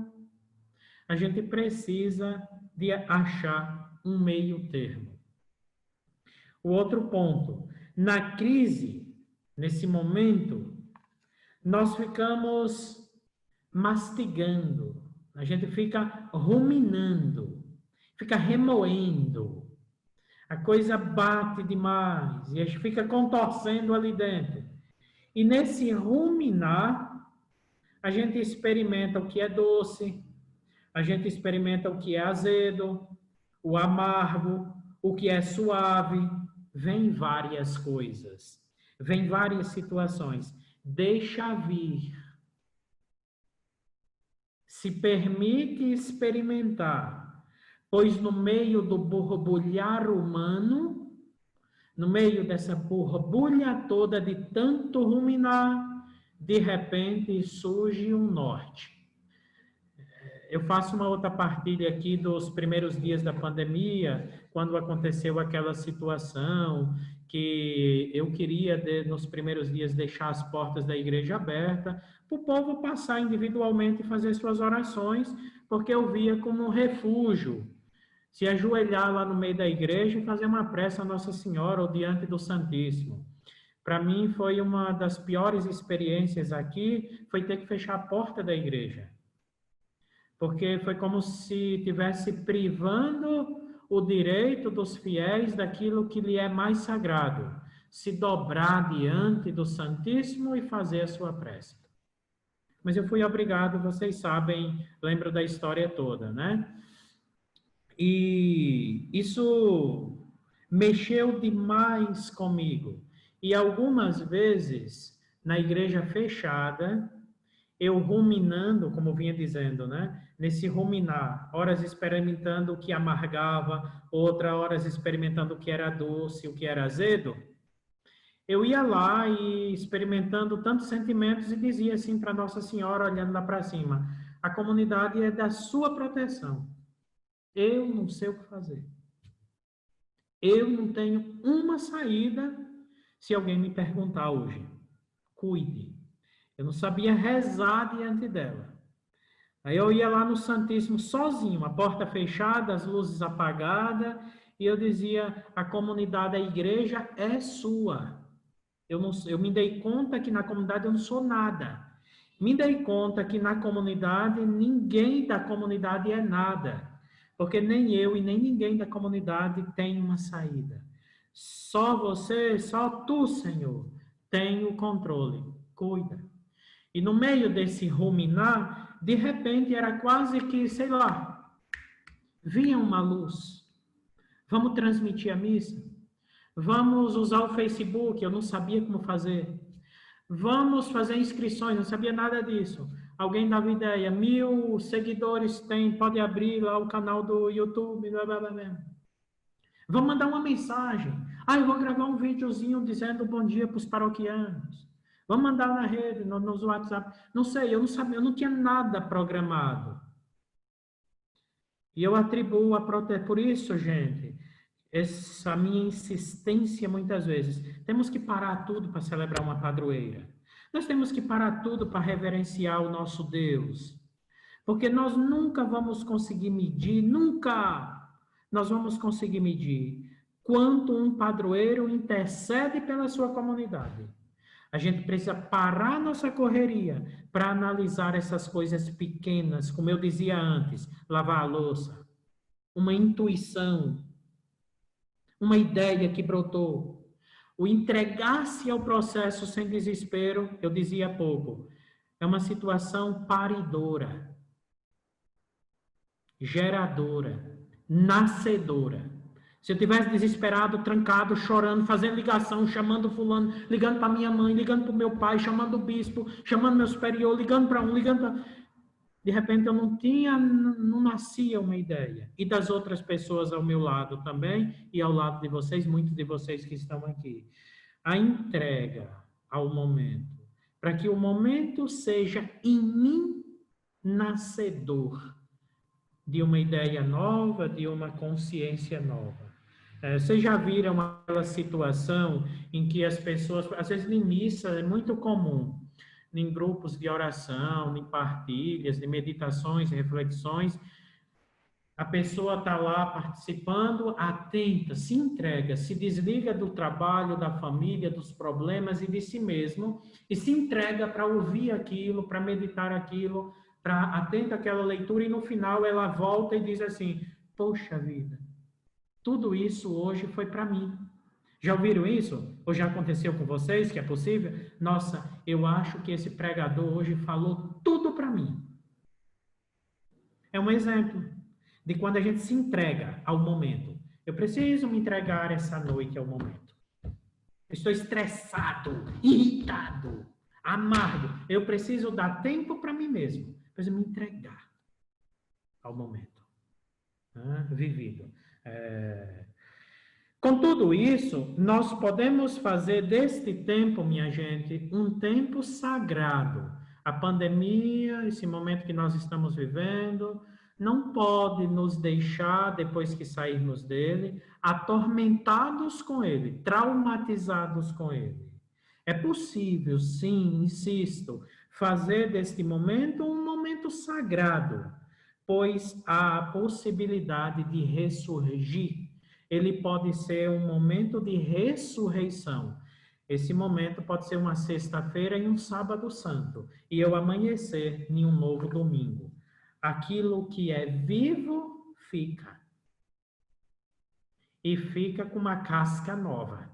[SPEAKER 1] a gente precisa de achar um meio termo. O outro ponto. Na crise, nesse momento, nós ficamos mastigando, a gente fica ruminando, fica remoendo, a coisa bate demais e a gente fica contorcendo ali dentro. E nesse ruminar, a gente experimenta o que é doce, a gente experimenta o que é azedo, o amargo, o que é suave. Vem várias coisas, vem várias situações. Deixa vir. Se permite experimentar, pois no meio do borbulhar humano, no meio dessa borbulha toda de tanto ruminar, de repente surge um norte. Eu faço uma outra partilha aqui dos primeiros dias da pandemia, quando aconteceu aquela situação que eu queria, nos primeiros dias, deixar as portas da igreja abertas, para o povo passar individualmente e fazer suas orações, porque eu via como um refúgio, se ajoelhar lá no meio da igreja e fazer uma prece a Nossa Senhora ou diante do Santíssimo. Para mim, foi uma das piores experiências aqui, foi ter que fechar a porta da igreja. Porque foi como se estivesse privando o direito dos fiéis daquilo que lhe é mais sagrado, se dobrar diante do Santíssimo e fazer a sua prece. Mas eu fui obrigado, vocês sabem, lembro da história toda, né? E isso mexeu demais comigo. E algumas vezes, na igreja fechada, eu ruminando, como vinha dizendo, né? Nesse ruminar, horas experimentando o que amargava, outras horas experimentando o que era doce, o que era azedo, eu ia lá e experimentando tantos sentimentos e dizia assim para Nossa Senhora, olhando lá para cima, a comunidade é da sua proteção. Eu não sei o que fazer. Eu não tenho uma saída se alguém me perguntar hoje. Cuide. Eu não sabia rezar diante dela. Aí eu ia lá no Santíssimo sozinho, a porta fechada, as luzes apagadas, e eu dizia, a comunidade, a igreja é sua. Eu me dei conta que na comunidade eu não sou nada. Me dei conta que na comunidade, ninguém da comunidade é nada. Porque nem eu e nem ninguém da comunidade tem uma saída. Só você, só tu, Senhor, tem o controle. Cuida. E no meio desse ruminar, de repente era quase que, sei lá, vinha uma luz. Vamos transmitir a missa? Vamos usar o Facebook, eu não sabia como fazer. Vamos fazer inscrições, não sabia nada disso. Alguém dava ideia, 1000 seguidores tem, pode abrir lá o canal do YouTube, blá, blá, blá. Vamos mandar uma mensagem. Eu vou gravar um videozinho dizendo bom dia para os paroquianos. Vamos mandar na rede, no WhatsApp. Não sei, eu não sabia, eu não tinha nada programado. E eu atribuo por isso, gente, essa minha insistência muitas vezes. Temos que parar tudo para celebrar uma padroeira. Nós temos que parar tudo para reverenciar o nosso Deus. Porque nós nunca vamos conseguir medir, nunca nós vamos conseguir medir quanto um padroeiro intercede pela sua comunidade. A gente precisa parar nossa correria para analisar essas coisas pequenas, como eu dizia antes, lavar a louça, uma intuição, uma ideia que brotou, o entregar-se ao processo sem desespero, eu dizia há pouco, é uma situação paridora, geradora, nascedora. Se eu tivesse desesperado, trancado, chorando, fazendo ligação, chamando fulano, ligando para minha mãe, ligando para o meu pai, chamando o bispo, chamando meu superior, ligando para um, ligando para... De repente eu não nascia uma ideia. E das outras pessoas ao meu lado também, e ao lado de vocês, muitos de vocês que estão aqui. A entrega ao momento, para que o momento seja em mim nascedor de uma ideia nova, de uma consciência nova. Vocês já viram aquela situação em que as pessoas, às vezes em missa, é muito comum, em grupos de oração, em partilhas, de meditações, reflexões, a pessoa está lá participando, atenta, se entrega, se desliga do trabalho, da família, dos problemas e de si mesmo, e se entrega para ouvir aquilo, para meditar aquilo, para atenta àquela leitura, e no final ela volta e diz assim, poxa vida, tudo isso hoje foi para mim. Já ouviram isso? Ou já aconteceu com vocês, que é possível? Nossa, eu acho que esse pregador hoje falou tudo para mim. É um exemplo de quando a gente se entrega ao momento. Eu preciso me entregar essa noite ao momento. Estou estressado, irritado, amargo. Eu preciso dar tempo para mim mesmo. Preciso me entregar ao momento vivido. Com tudo isso, nós podemos fazer deste tempo, minha gente, um tempo sagrado. A pandemia, esse momento que nós estamos vivendo, não pode nos deixar, depois que sairmos dele, atormentados com ele, traumatizados com ele. É possível, sim, insisto, fazer deste momento um momento sagrado, pois há a possibilidade de ressurgir. Ele pode ser um momento de ressurreição. Esse momento pode ser uma sexta-feira e um sábado santo, e eu amanhecer em um novo domingo. Aquilo que é vivo, fica. E fica com uma casca nova.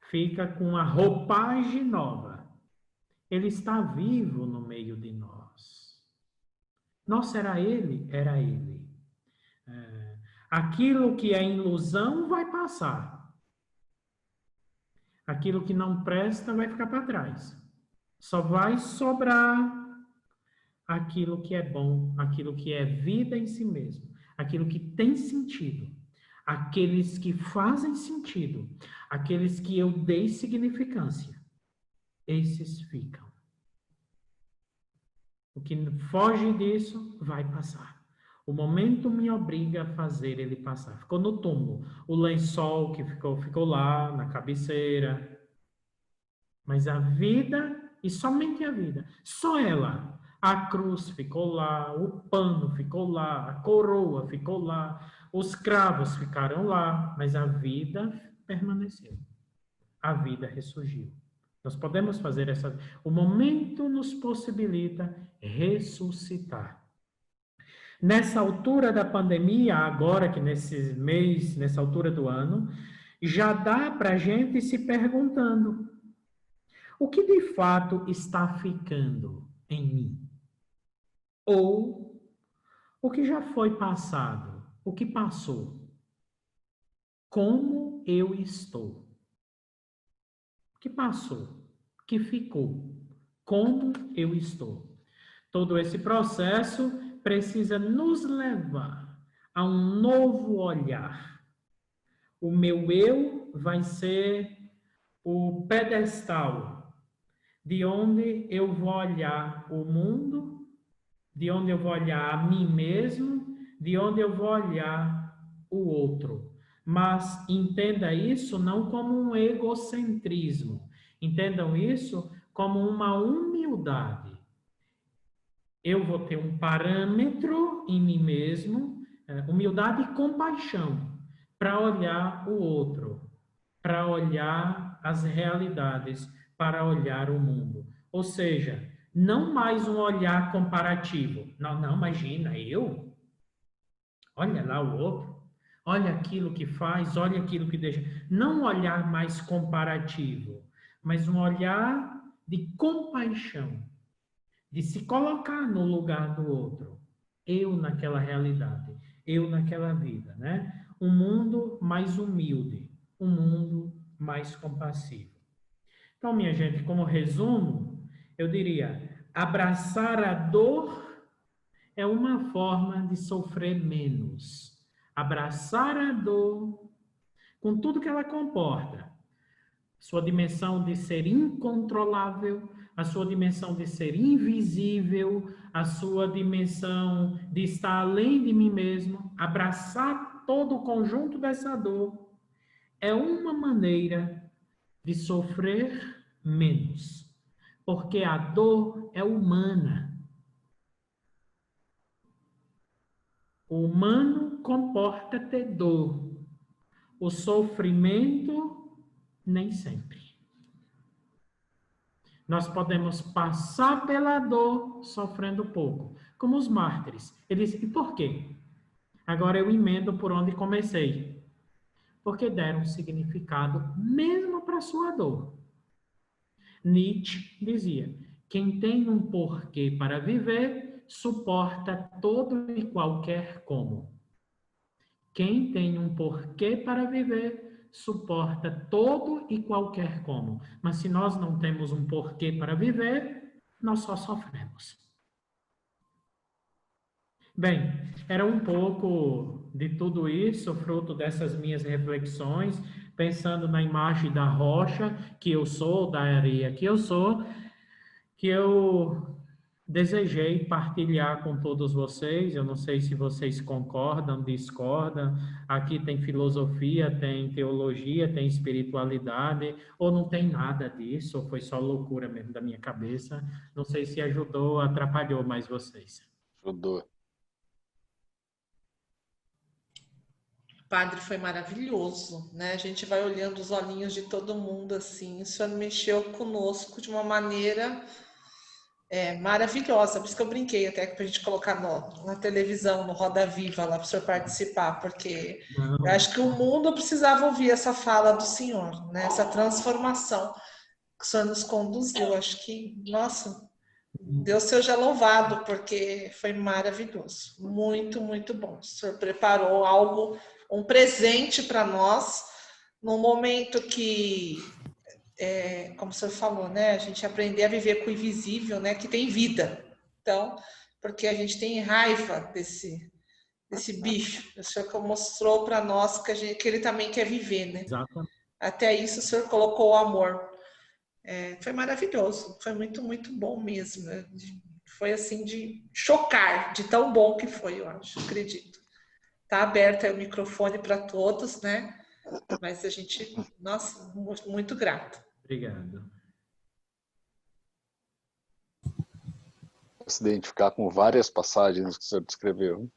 [SPEAKER 1] Fica com uma roupagem nova. Ele está vivo no meio de nós. Nossa, era ele? Era ele. Aquilo que é ilusão vai passar. Aquilo que não presta vai ficar para trás. Só vai sobrar aquilo que é bom, aquilo que é vida em si mesmo, aquilo que tem sentido, aqueles que fazem sentido, aqueles que eu dei significância. Esses ficam. O que foge disso vai passar. O momento me obriga a fazer ele passar. Ficou no túmulo. O lençol que ficou lá na cabeceira. Mas a vida, e somente a vida, só ela. A cruz ficou lá, o pano ficou lá, a coroa ficou lá, os cravos ficaram lá, mas a vida permaneceu. A vida ressurgiu. Nós podemos fazer essa... O momento nos possibilita ressuscitar. Nessa altura da pandemia, agora que nesse mês, nessa altura do ano, já dá para a gente se perguntando: o que de fato está ficando em mim? Ou o que já foi passado? O que passou? Como eu estou? O que passou? O que ficou? Como eu estou? Todo esse processo precisa nos levar a um novo olhar. O meu eu vai ser o pedestal de onde eu vou olhar o mundo, de onde eu vou olhar a mim mesmo, de onde eu vou olhar o outro. Mas entenda isso não como um egocentrismo. Entendam isso como uma humildade. Eu vou ter um parâmetro em mim mesmo, humildade e compaixão, para olhar o outro, para olhar as realidades, para olhar o mundo. Ou seja, não mais um olhar comparativo. Não, imagina, eu? Olha lá o outro. Olha aquilo que faz, olha aquilo que deixa. Não um olhar mais comparativo, mas um olhar de compaixão, de se colocar no lugar do outro. Eu naquela realidade, eu naquela vida, né? Um mundo mais humilde, um mundo mais compassivo. Então, minha gente, como resumo, eu diria: abraçar a dor é uma forma de sofrer menos. Abraçar a dor, com tudo que ela comporta, sua dimensão de ser incontrolável, a sua dimensão de ser invisível, a sua dimensão de estar além de mim mesmo, abraçar todo o conjunto dessa dor, é uma maneira de sofrer menos, porque a dor é humana. O humano comporta ter dor. O sofrimento, nem sempre. Nós podemos passar pela dor sofrendo pouco, como os mártires. Eles, e por quê? Agora eu emendo por onde comecei. Porque deram um significado mesmo para a sua dor. Nietzsche dizia: quem tem um porquê para viver, suporta todo e qualquer como. Quem tem um porquê para viver, suporta todo e qualquer como. Mas se nós não temos um porquê para viver, nós só sofremos. Bem, era um pouco de tudo isso, fruto dessas minhas reflexões, pensando na imagem da rocha que eu sou, da areia que eu desejei partilhar com todos vocês. Eu não sei se vocês concordam, discordam. Aqui tem filosofia, tem teologia, tem espiritualidade, ou não tem nada disso, ou foi só loucura mesmo da minha cabeça. Não sei se ajudou ou atrapalhou mais vocês.
[SPEAKER 5] Ajudou.
[SPEAKER 3] Padre, foi maravilhoso, né? A gente vai olhando os olhinhos de todo mundo assim. O senhor mexeu conosco de uma maneira maravilhosa. Por isso que eu brinquei até para a gente colocar na televisão, no Roda Viva, lá para o senhor participar, porque eu acho que o mundo precisava ouvir essa fala do senhor, né? Essa transformação que o senhor nos conduziu. Acho que, nossa, Deus seja louvado, porque foi maravilhoso. Muito, muito bom. O senhor preparou algo, um presente para nós, num momento que, como o senhor falou, né, a gente aprender a viver com o invisível, né, que tem vida. Então, porque a gente tem raiva desse bicho. O senhor mostrou para nós que ele também quer viver, né?
[SPEAKER 1] Exatamente.
[SPEAKER 3] Até isso o senhor colocou o amor. Foi maravilhoso, foi muito, muito bom mesmo. foi assim de chocar, de tão bom que foi, eu acho, acredito. Tá aberto aí o microfone para todos, né? Mas a gente, nossa, muito grato.
[SPEAKER 1] Obrigado.
[SPEAKER 5] Se identificar com várias passagens que o senhor descreveu.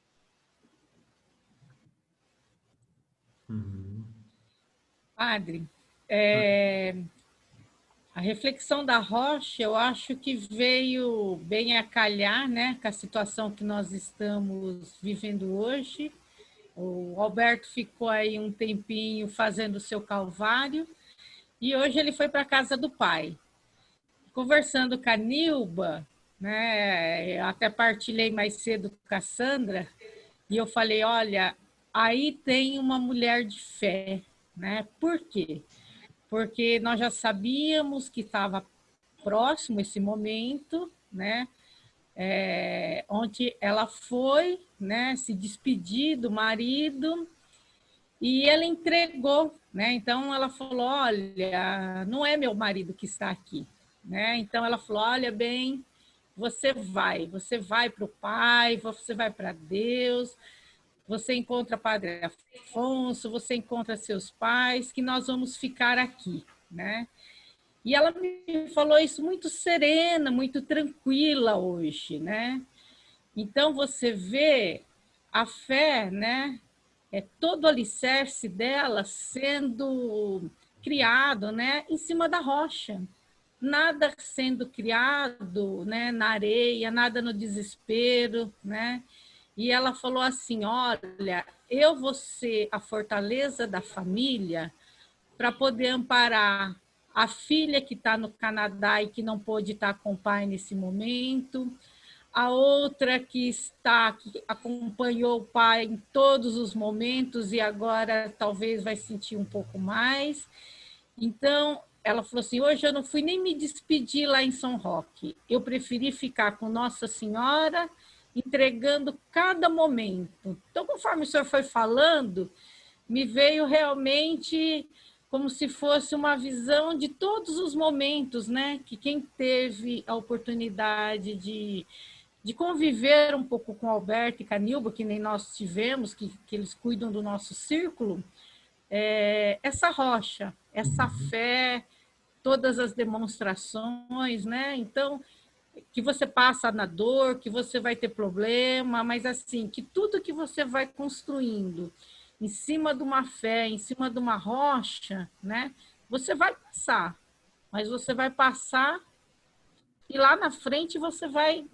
[SPEAKER 1] Uhum.
[SPEAKER 6] Padre, a reflexão da Rocha, eu acho que veio bem a calhar, né, com a situação que nós estamos vivendo hoje. O Alberto ficou aí um tempinho fazendo o seu calvário e hoje ele foi para a casa do pai. Conversando com a Nilba, né, até partilhei mais cedo com a Sandra, e eu falei, olha, aí tem uma mulher de fé, né? Por quê? Porque nós já sabíamos que estava próximo esse momento, né? Onde ela foi, né, se despedir do marido e ela entregou, né? Então ela falou, olha, não é meu marido que está aqui, né? Então ela falou, olha bem, você vai para o Pai, você vai para Deus, você encontra Padre Afonso, você encontra seus pais, que nós vamos ficar aqui, né? E ela me falou isso muito serena, muito tranquila hoje, né? Então, você vê a fé, né? É todo o alicerce dela sendo criado, né? Em cima da rocha. Nada sendo criado, né? Na areia, nada no desespero, né? E ela falou assim, olha, eu vou ser a fortaleza da família para poder amparar a filha que está no Canadá e que não pôde estar com o pai nesse momento, a outra que acompanhou o pai em todos os momentos e agora talvez vai sentir um pouco mais. Então, ela falou assim, hoje eu não fui nem me despedir lá em São Roque, eu preferi ficar com Nossa Senhora, entregando cada momento. Então, conforme o senhor foi falando, me veio realmente como se fosse uma visão de todos os momentos, né? Que quem teve a oportunidade de conviver um pouco com Alberto e Canilba, que nem nós tivemos, que eles cuidam do nosso círculo, essa rocha, essa fé, todas as demonstrações, né? Então, que você passa na dor, que você vai ter problema, mas assim, que tudo que você vai construindo em cima de uma fé, em cima de uma rocha, né? Você vai passar, mas você vai passar e lá na frente você vai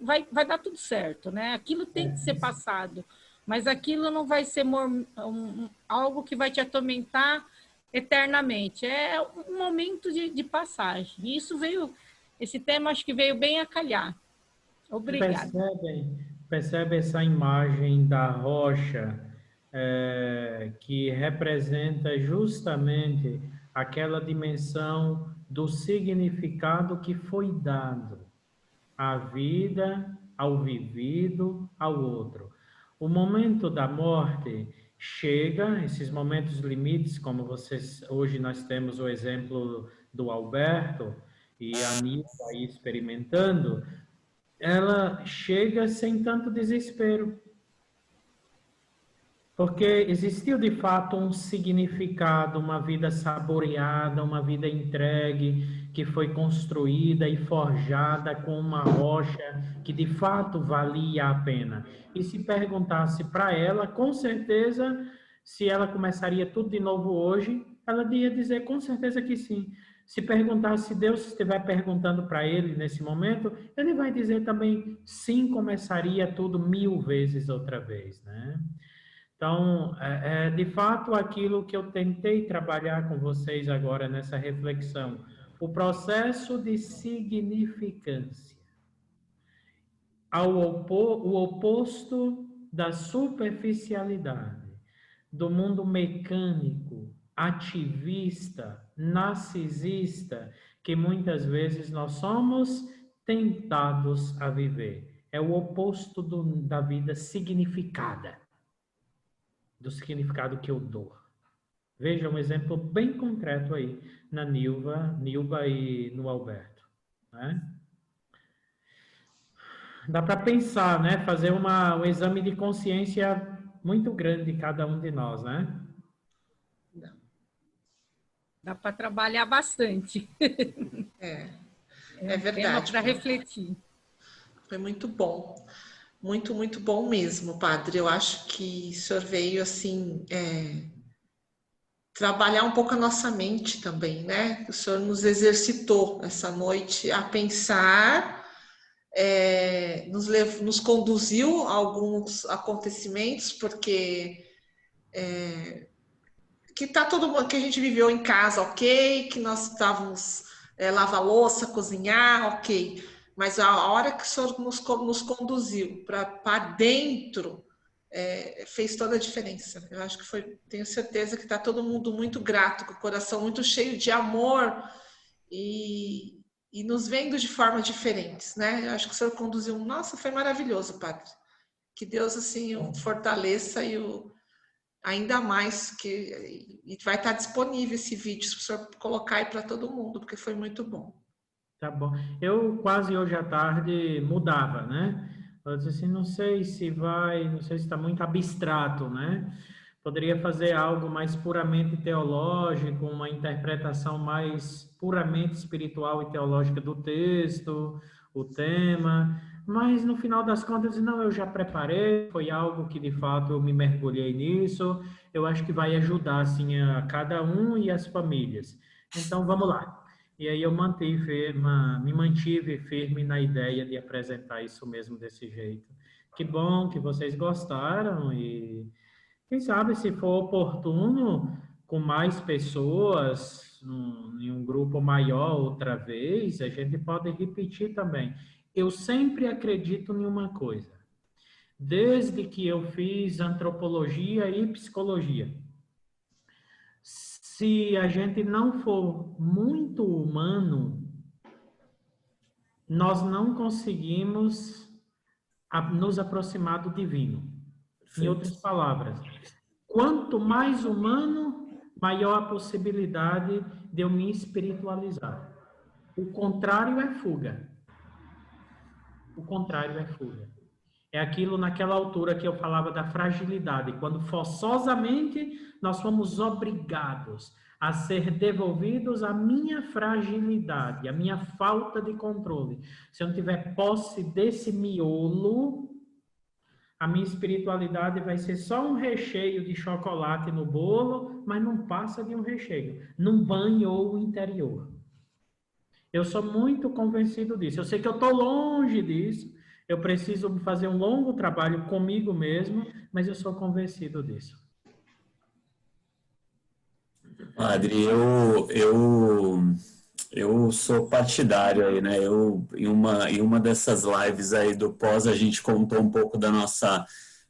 [SPEAKER 6] dar tudo certo, né? Aquilo tem que ser passado, mas aquilo não vai ser algo que vai te atormentar eternamente. É um momento de passagem. E isso veio, esse tema acho que veio bem a calhar. Obrigada.
[SPEAKER 1] Percebe essa imagem da rocha que representa justamente aquela dimensão do significado que foi dado à vida, ao vivido, ao outro. O momento da morte chega, esses momentos limites, como vocês, hoje nós temos o exemplo do Alberto e a Nilda aí experimentando, ela chega sem tanto desespero. Porque existiu de fato um significado, uma vida saboreada, uma vida entregue, que foi construída e forjada com uma rocha que de fato valia a pena. E se perguntasse para ela, com certeza, se ela começaria tudo de novo hoje, ela ia dizer com certeza que sim. Se perguntasse, se Deus estiver perguntando para ele nesse momento, ele vai dizer também, sim, começaria tudo 1000 vezes outra vez, né? Então, de fato, aquilo que eu tentei trabalhar com vocês agora nessa reflexão, o processo de significância, o oposto da superficialidade, do mundo mecânico, ativista, narcisista, que muitas vezes nós somos tentados a viver. É o oposto da vida significada, do significado que eu dou. Veja um exemplo bem concreto aí na Nilba e no Alberto, né? Dá para pensar, né? Fazer um exame de consciência muito grande de cada um de nós, né?
[SPEAKER 6] Dá para trabalhar bastante.
[SPEAKER 3] É verdade.
[SPEAKER 6] Para refletir.
[SPEAKER 3] Foi muito bom. Muito, muito bom mesmo, padre. Eu acho que o senhor veio, assim, trabalhar um pouco a nossa mente também, né? O senhor nos exercitou essa noite a pensar, nos conduziu a alguns acontecimentos, porque que tá todo mundo, que a gente viveu em casa, ok, que nós estávamos lavar louça, cozinhar, ok, mas a hora que o senhor nos conduziu para dentro fez toda a diferença. Eu acho que tenho certeza que está todo mundo muito grato, com o coração muito cheio de amor e nos vendo de formas diferentes, né? Eu acho que o senhor conduziu, nossa, foi maravilhoso, padre. Que Deus assim o fortaleça ainda mais, e vai estar disponível esse vídeo para o senhor colocar aí para todo mundo, porque foi muito bom.
[SPEAKER 1] Tá bom. Eu quase hoje à tarde mudava, né? Eu disse assim, não sei se está muito abstrato, né? Poderia fazer algo mais puramente teológico, uma interpretação mais puramente espiritual e teológica do texto, o tema, mas no final das contas, não, eu já preparei, foi algo que de fato eu me mergulhei nisso, eu acho que vai ajudar, assim, a cada um e as famílias. Então, vamos lá. E aí eu me mantive firme na ideia de apresentar isso mesmo desse jeito. Que bom que vocês gostaram e quem sabe se for oportuno com mais pessoas, em um grupo maior outra vez, a gente pode repetir também. Eu sempre acredito em uma coisa. Desde que eu fiz antropologia e psicologia, se a gente não for muito humano, nós não conseguimos nos aproximar do divino. Em outras palavras, quanto mais humano, maior a possibilidade de eu me espiritualizar. O contrário é fuga. O contrário é fuga. É aquilo naquela altura que eu falava da fragilidade, quando forçosamente nós fomos obrigados a ser devolvidos à minha fragilidade, à minha falta de controle. Se eu não tiver posse desse miolo, a minha espiritualidade vai ser só um recheio de chocolate no bolo, mas não passa de um recheio, não banhou o interior. Eu sou muito convencido disso. Eu sei que eu estou longe disso, eu preciso fazer um longo trabalho comigo mesmo, mas eu sou convencido disso.
[SPEAKER 2] Padre, eu sou partidário aí, né? Em uma dessas lives aí do pós, a gente contou um pouco da nossa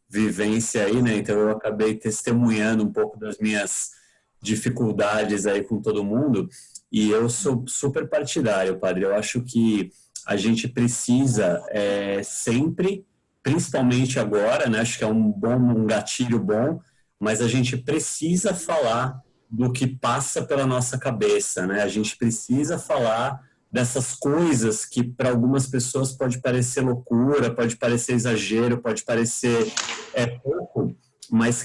[SPEAKER 2] vivência aí, né? Então eu acabei testemunhando um pouco das minhas dificuldades aí com todo mundo, e eu sou super partidário, padre. Eu acho que a gente precisa sempre, principalmente agora, né? Acho que é um gatilho bom, mas a gente precisa falar do que passa pela nossa cabeça, né? A gente precisa falar dessas coisas que para algumas pessoas pode parecer loucura, pode parecer exagero, pode parecer pouco, mas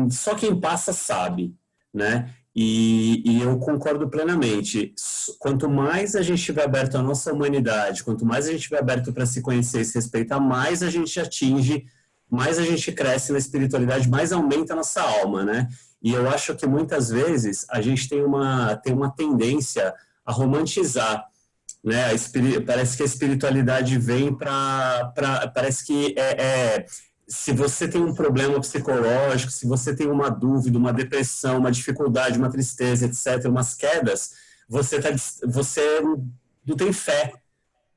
[SPEAKER 2] só quem passa sabe, né? E eu concordo plenamente. Quanto mais a gente estiver aberto à nossa humanidade, quanto mais a gente estiver aberto para se conhecer e se respeitar, mais a gente atinge, mais a gente cresce na espiritualidade, mais aumenta a nossa alma, né? E eu acho que muitas vezes a gente tem uma tendência a romantizar, né? Parece que a espiritualidade vem parece que se você tem um problema psicológico, se você tem uma dúvida, uma depressão, uma dificuldade, uma tristeza, etc., umas quedas, você não tem fé,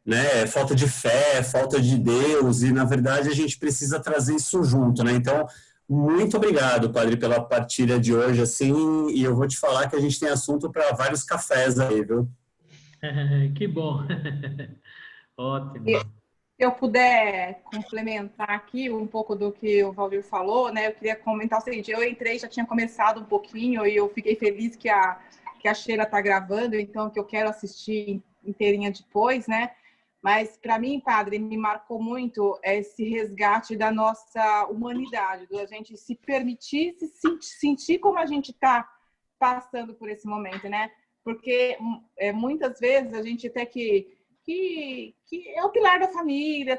[SPEAKER 2] né? Falta de fé, falta de Deus, e na verdade a gente precisa trazer isso junto, né? Então, muito obrigado, padre, pela partilha de hoje, assim, e eu vou te falar que a gente tem assunto para vários cafés aí, viu?
[SPEAKER 1] Que bom. Ótimo.
[SPEAKER 7] Se eu puder complementar aqui um pouco do que o Valdir falou, né? Eu queria comentar o seguinte, eu entrei, já tinha começado um pouquinho e eu fiquei feliz que a Sheila está gravando, então que eu quero assistir inteirinha depois, né? Mas, para mim, padre, me marcou muito esse resgate da nossa humanidade, da gente se permitir se sentir como a gente está passando por esse momento, né? Porque muitas vezes a gente até que é o pilar da família,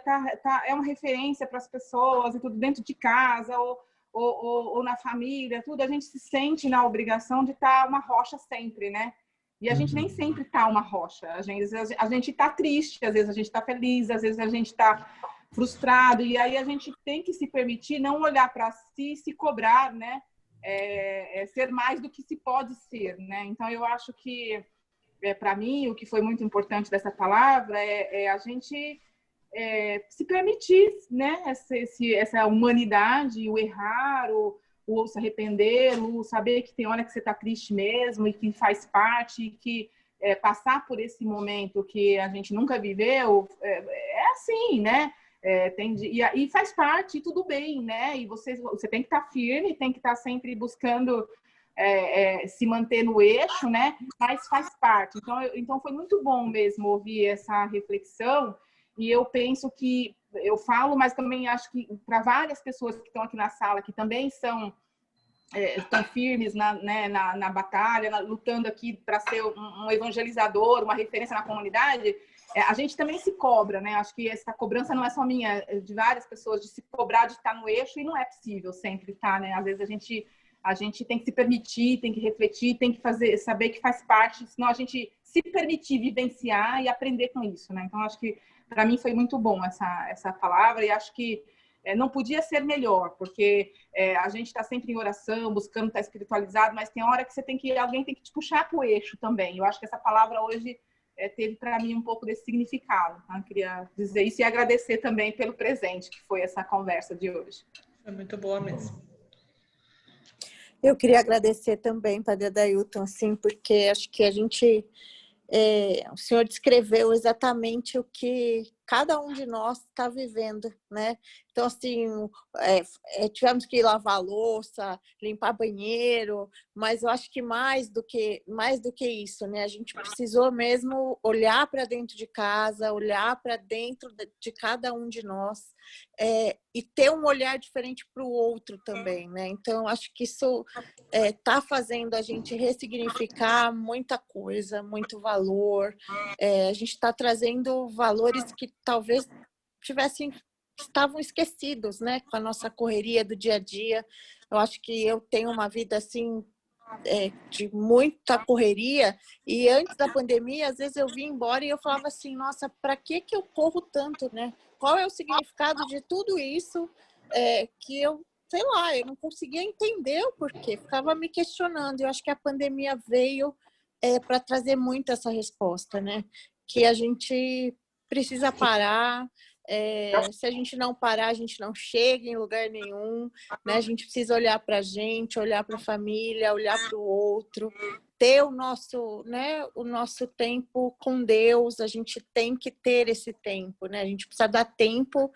[SPEAKER 7] é uma referência para as pessoas, e tudo dentro de casa ou na família, tudo, a gente se sente na obrigação de estar uma rocha sempre, né? E a gente nem sempre está uma rocha. A gente está triste, às vezes a gente está feliz, às vezes a gente está frustrado. E aí a gente tem que se permitir não olhar para si e se cobrar, né? Ser mais do que se pode ser, né? Então, eu acho que, para mim, o que foi muito importante dessa palavra é a gente se permitir, né? Essa humanidade, o errar, o se arrepender, o saber que tem hora que você está triste mesmo e que faz parte, e que passar por esse momento que a gente nunca viveu é assim, né? E faz parte, e tudo bem, né? E você tem que estar firme, tem que estar sempre buscando se manter no eixo, né? Mas faz parte. Então foi muito bom mesmo ouvir essa reflexão, e eu penso que eu falo, mas também acho que para várias pessoas que estão aqui na sala, que também estão firmes na batalha, lutando aqui para ser um evangelizador, uma referência na comunidade, a gente também se cobra, né? Acho que essa cobrança não é só minha, é de várias pessoas, de se cobrar de estar no eixo, e não é possível sempre estar, né? Às vezes a gente tem que se permitir, tem que refletir, tem que saber que faz parte, senão a gente se permitir vivenciar e aprender com isso, né? Então, acho que para mim foi muito bom essa palavra, e acho que não podia ser melhor, porque a gente está sempre em oração, buscando estar espiritualizado, mas tem hora que alguém tem que te puxar para o eixo também. Eu acho que essa palavra hoje teve para mim um pouco desse significado. Tá? Eu queria dizer isso e agradecer também pelo presente que foi essa conversa de hoje.
[SPEAKER 3] Foi muito boa mesmo.
[SPEAKER 4] Eu queria agradecer também, Padre Adailton, assim, porque acho que o senhor descreveu exatamente o que cada um de nós está vivendo, né? Então, assim, tivemos que lavar a louça, limpar banheiro, mas eu acho que mais do que isso, né? A gente precisou mesmo olhar para dentro de casa, olhar para dentro de cada um de nós, e ter um olhar diferente para o outro também, né? Então, acho que isso está fazendo a gente ressignificar muita coisa, muito valor. A gente está trazendo valores que talvez estavam esquecidos, né? Com a nossa correria do dia a dia. Eu acho que eu tenho uma vida assim de muita correria, e antes da pandemia, às vezes eu vim embora e eu falava assim, nossa, para que eu corro tanto, né? Qual é o significado de tudo isso que eu, sei lá, eu não conseguia entender o porquê, ficava me questionando. Eu acho que a pandemia veio para trazer muito essa resposta, né? Que a gente precisa parar, se a gente não parar, a gente não chega em lugar nenhum, né? A gente precisa olhar para a gente, olhar para a família, olhar para o outro, ter o nosso tempo com Deus. A gente tem que ter esse tempo, né? A gente precisa dar tempo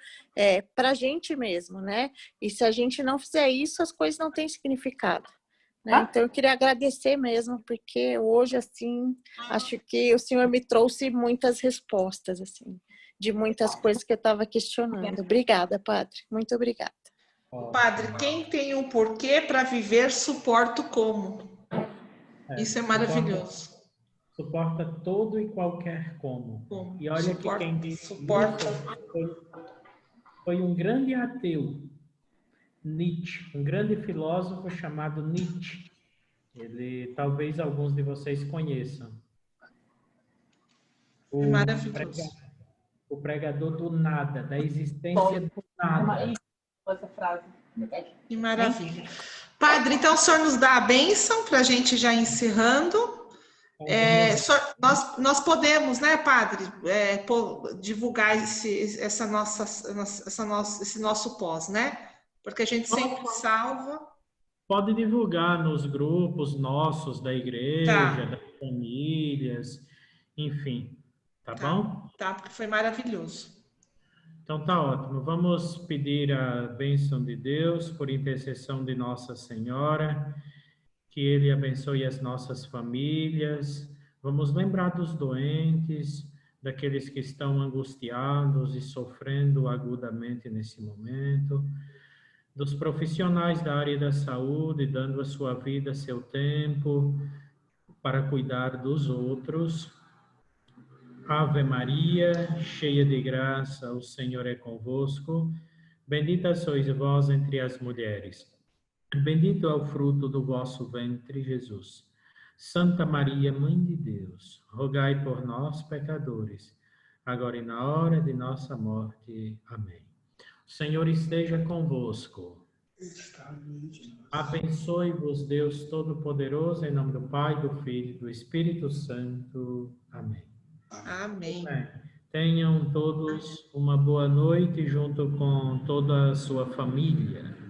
[SPEAKER 4] para a gente mesmo, né? E se a gente não fizer isso, as coisas não têm significado. Né? Então, eu queria agradecer mesmo, porque hoje, assim, acho que o senhor me trouxe muitas respostas, assim, de muitas coisas que eu estava questionando. Obrigada, padre. Muito obrigada.
[SPEAKER 3] Padre, quem tem um porquê para viver, suporta o como. Isso é maravilhoso.
[SPEAKER 1] Suporta todo e qualquer como. E olha que quem disse
[SPEAKER 3] suporta.
[SPEAKER 1] Foi um grande ateu, Nietzsche, um grande filósofo chamado Nietzsche. Talvez alguns de vocês conheçam. O pregador do nada, da existência do nada.
[SPEAKER 7] Essa frase.
[SPEAKER 3] Que maravilha. Padre, então o senhor nos dá a bênção para a gente já encerrando. Nós podemos, né, padre, divulgar esse nosso pós, né? Porque a gente sempre salva.
[SPEAKER 1] Pode divulgar nos grupos nossos da igreja, das famílias, enfim. Tá bom?
[SPEAKER 3] Tá, porque foi maravilhoso.
[SPEAKER 1] Então tá ótimo. Vamos pedir a bênção de Deus por intercessão de Nossa Senhora, que Ele abençoe as nossas famílias. Vamos lembrar dos doentes, daqueles que estão angustiados e sofrendo agudamente nesse momento, dos profissionais da área da saúde, dando a sua vida, seu tempo, para cuidar dos outros. Ave Maria, cheia de graça, o Senhor é convosco. Bendita sois vós entre as mulheres. Bendito é o fruto do vosso ventre, Jesus. Santa Maria, Mãe de Deus, rogai por nós, pecadores, agora e na hora de nossa morte. Amém. O Senhor esteja convosco. Abençoe-vos, Deus Todo-Poderoso, em nome do Pai, do Filho e do Espírito Santo. Amém.
[SPEAKER 3] Amém.
[SPEAKER 1] Tenham todos uma boa noite junto com toda a sua família.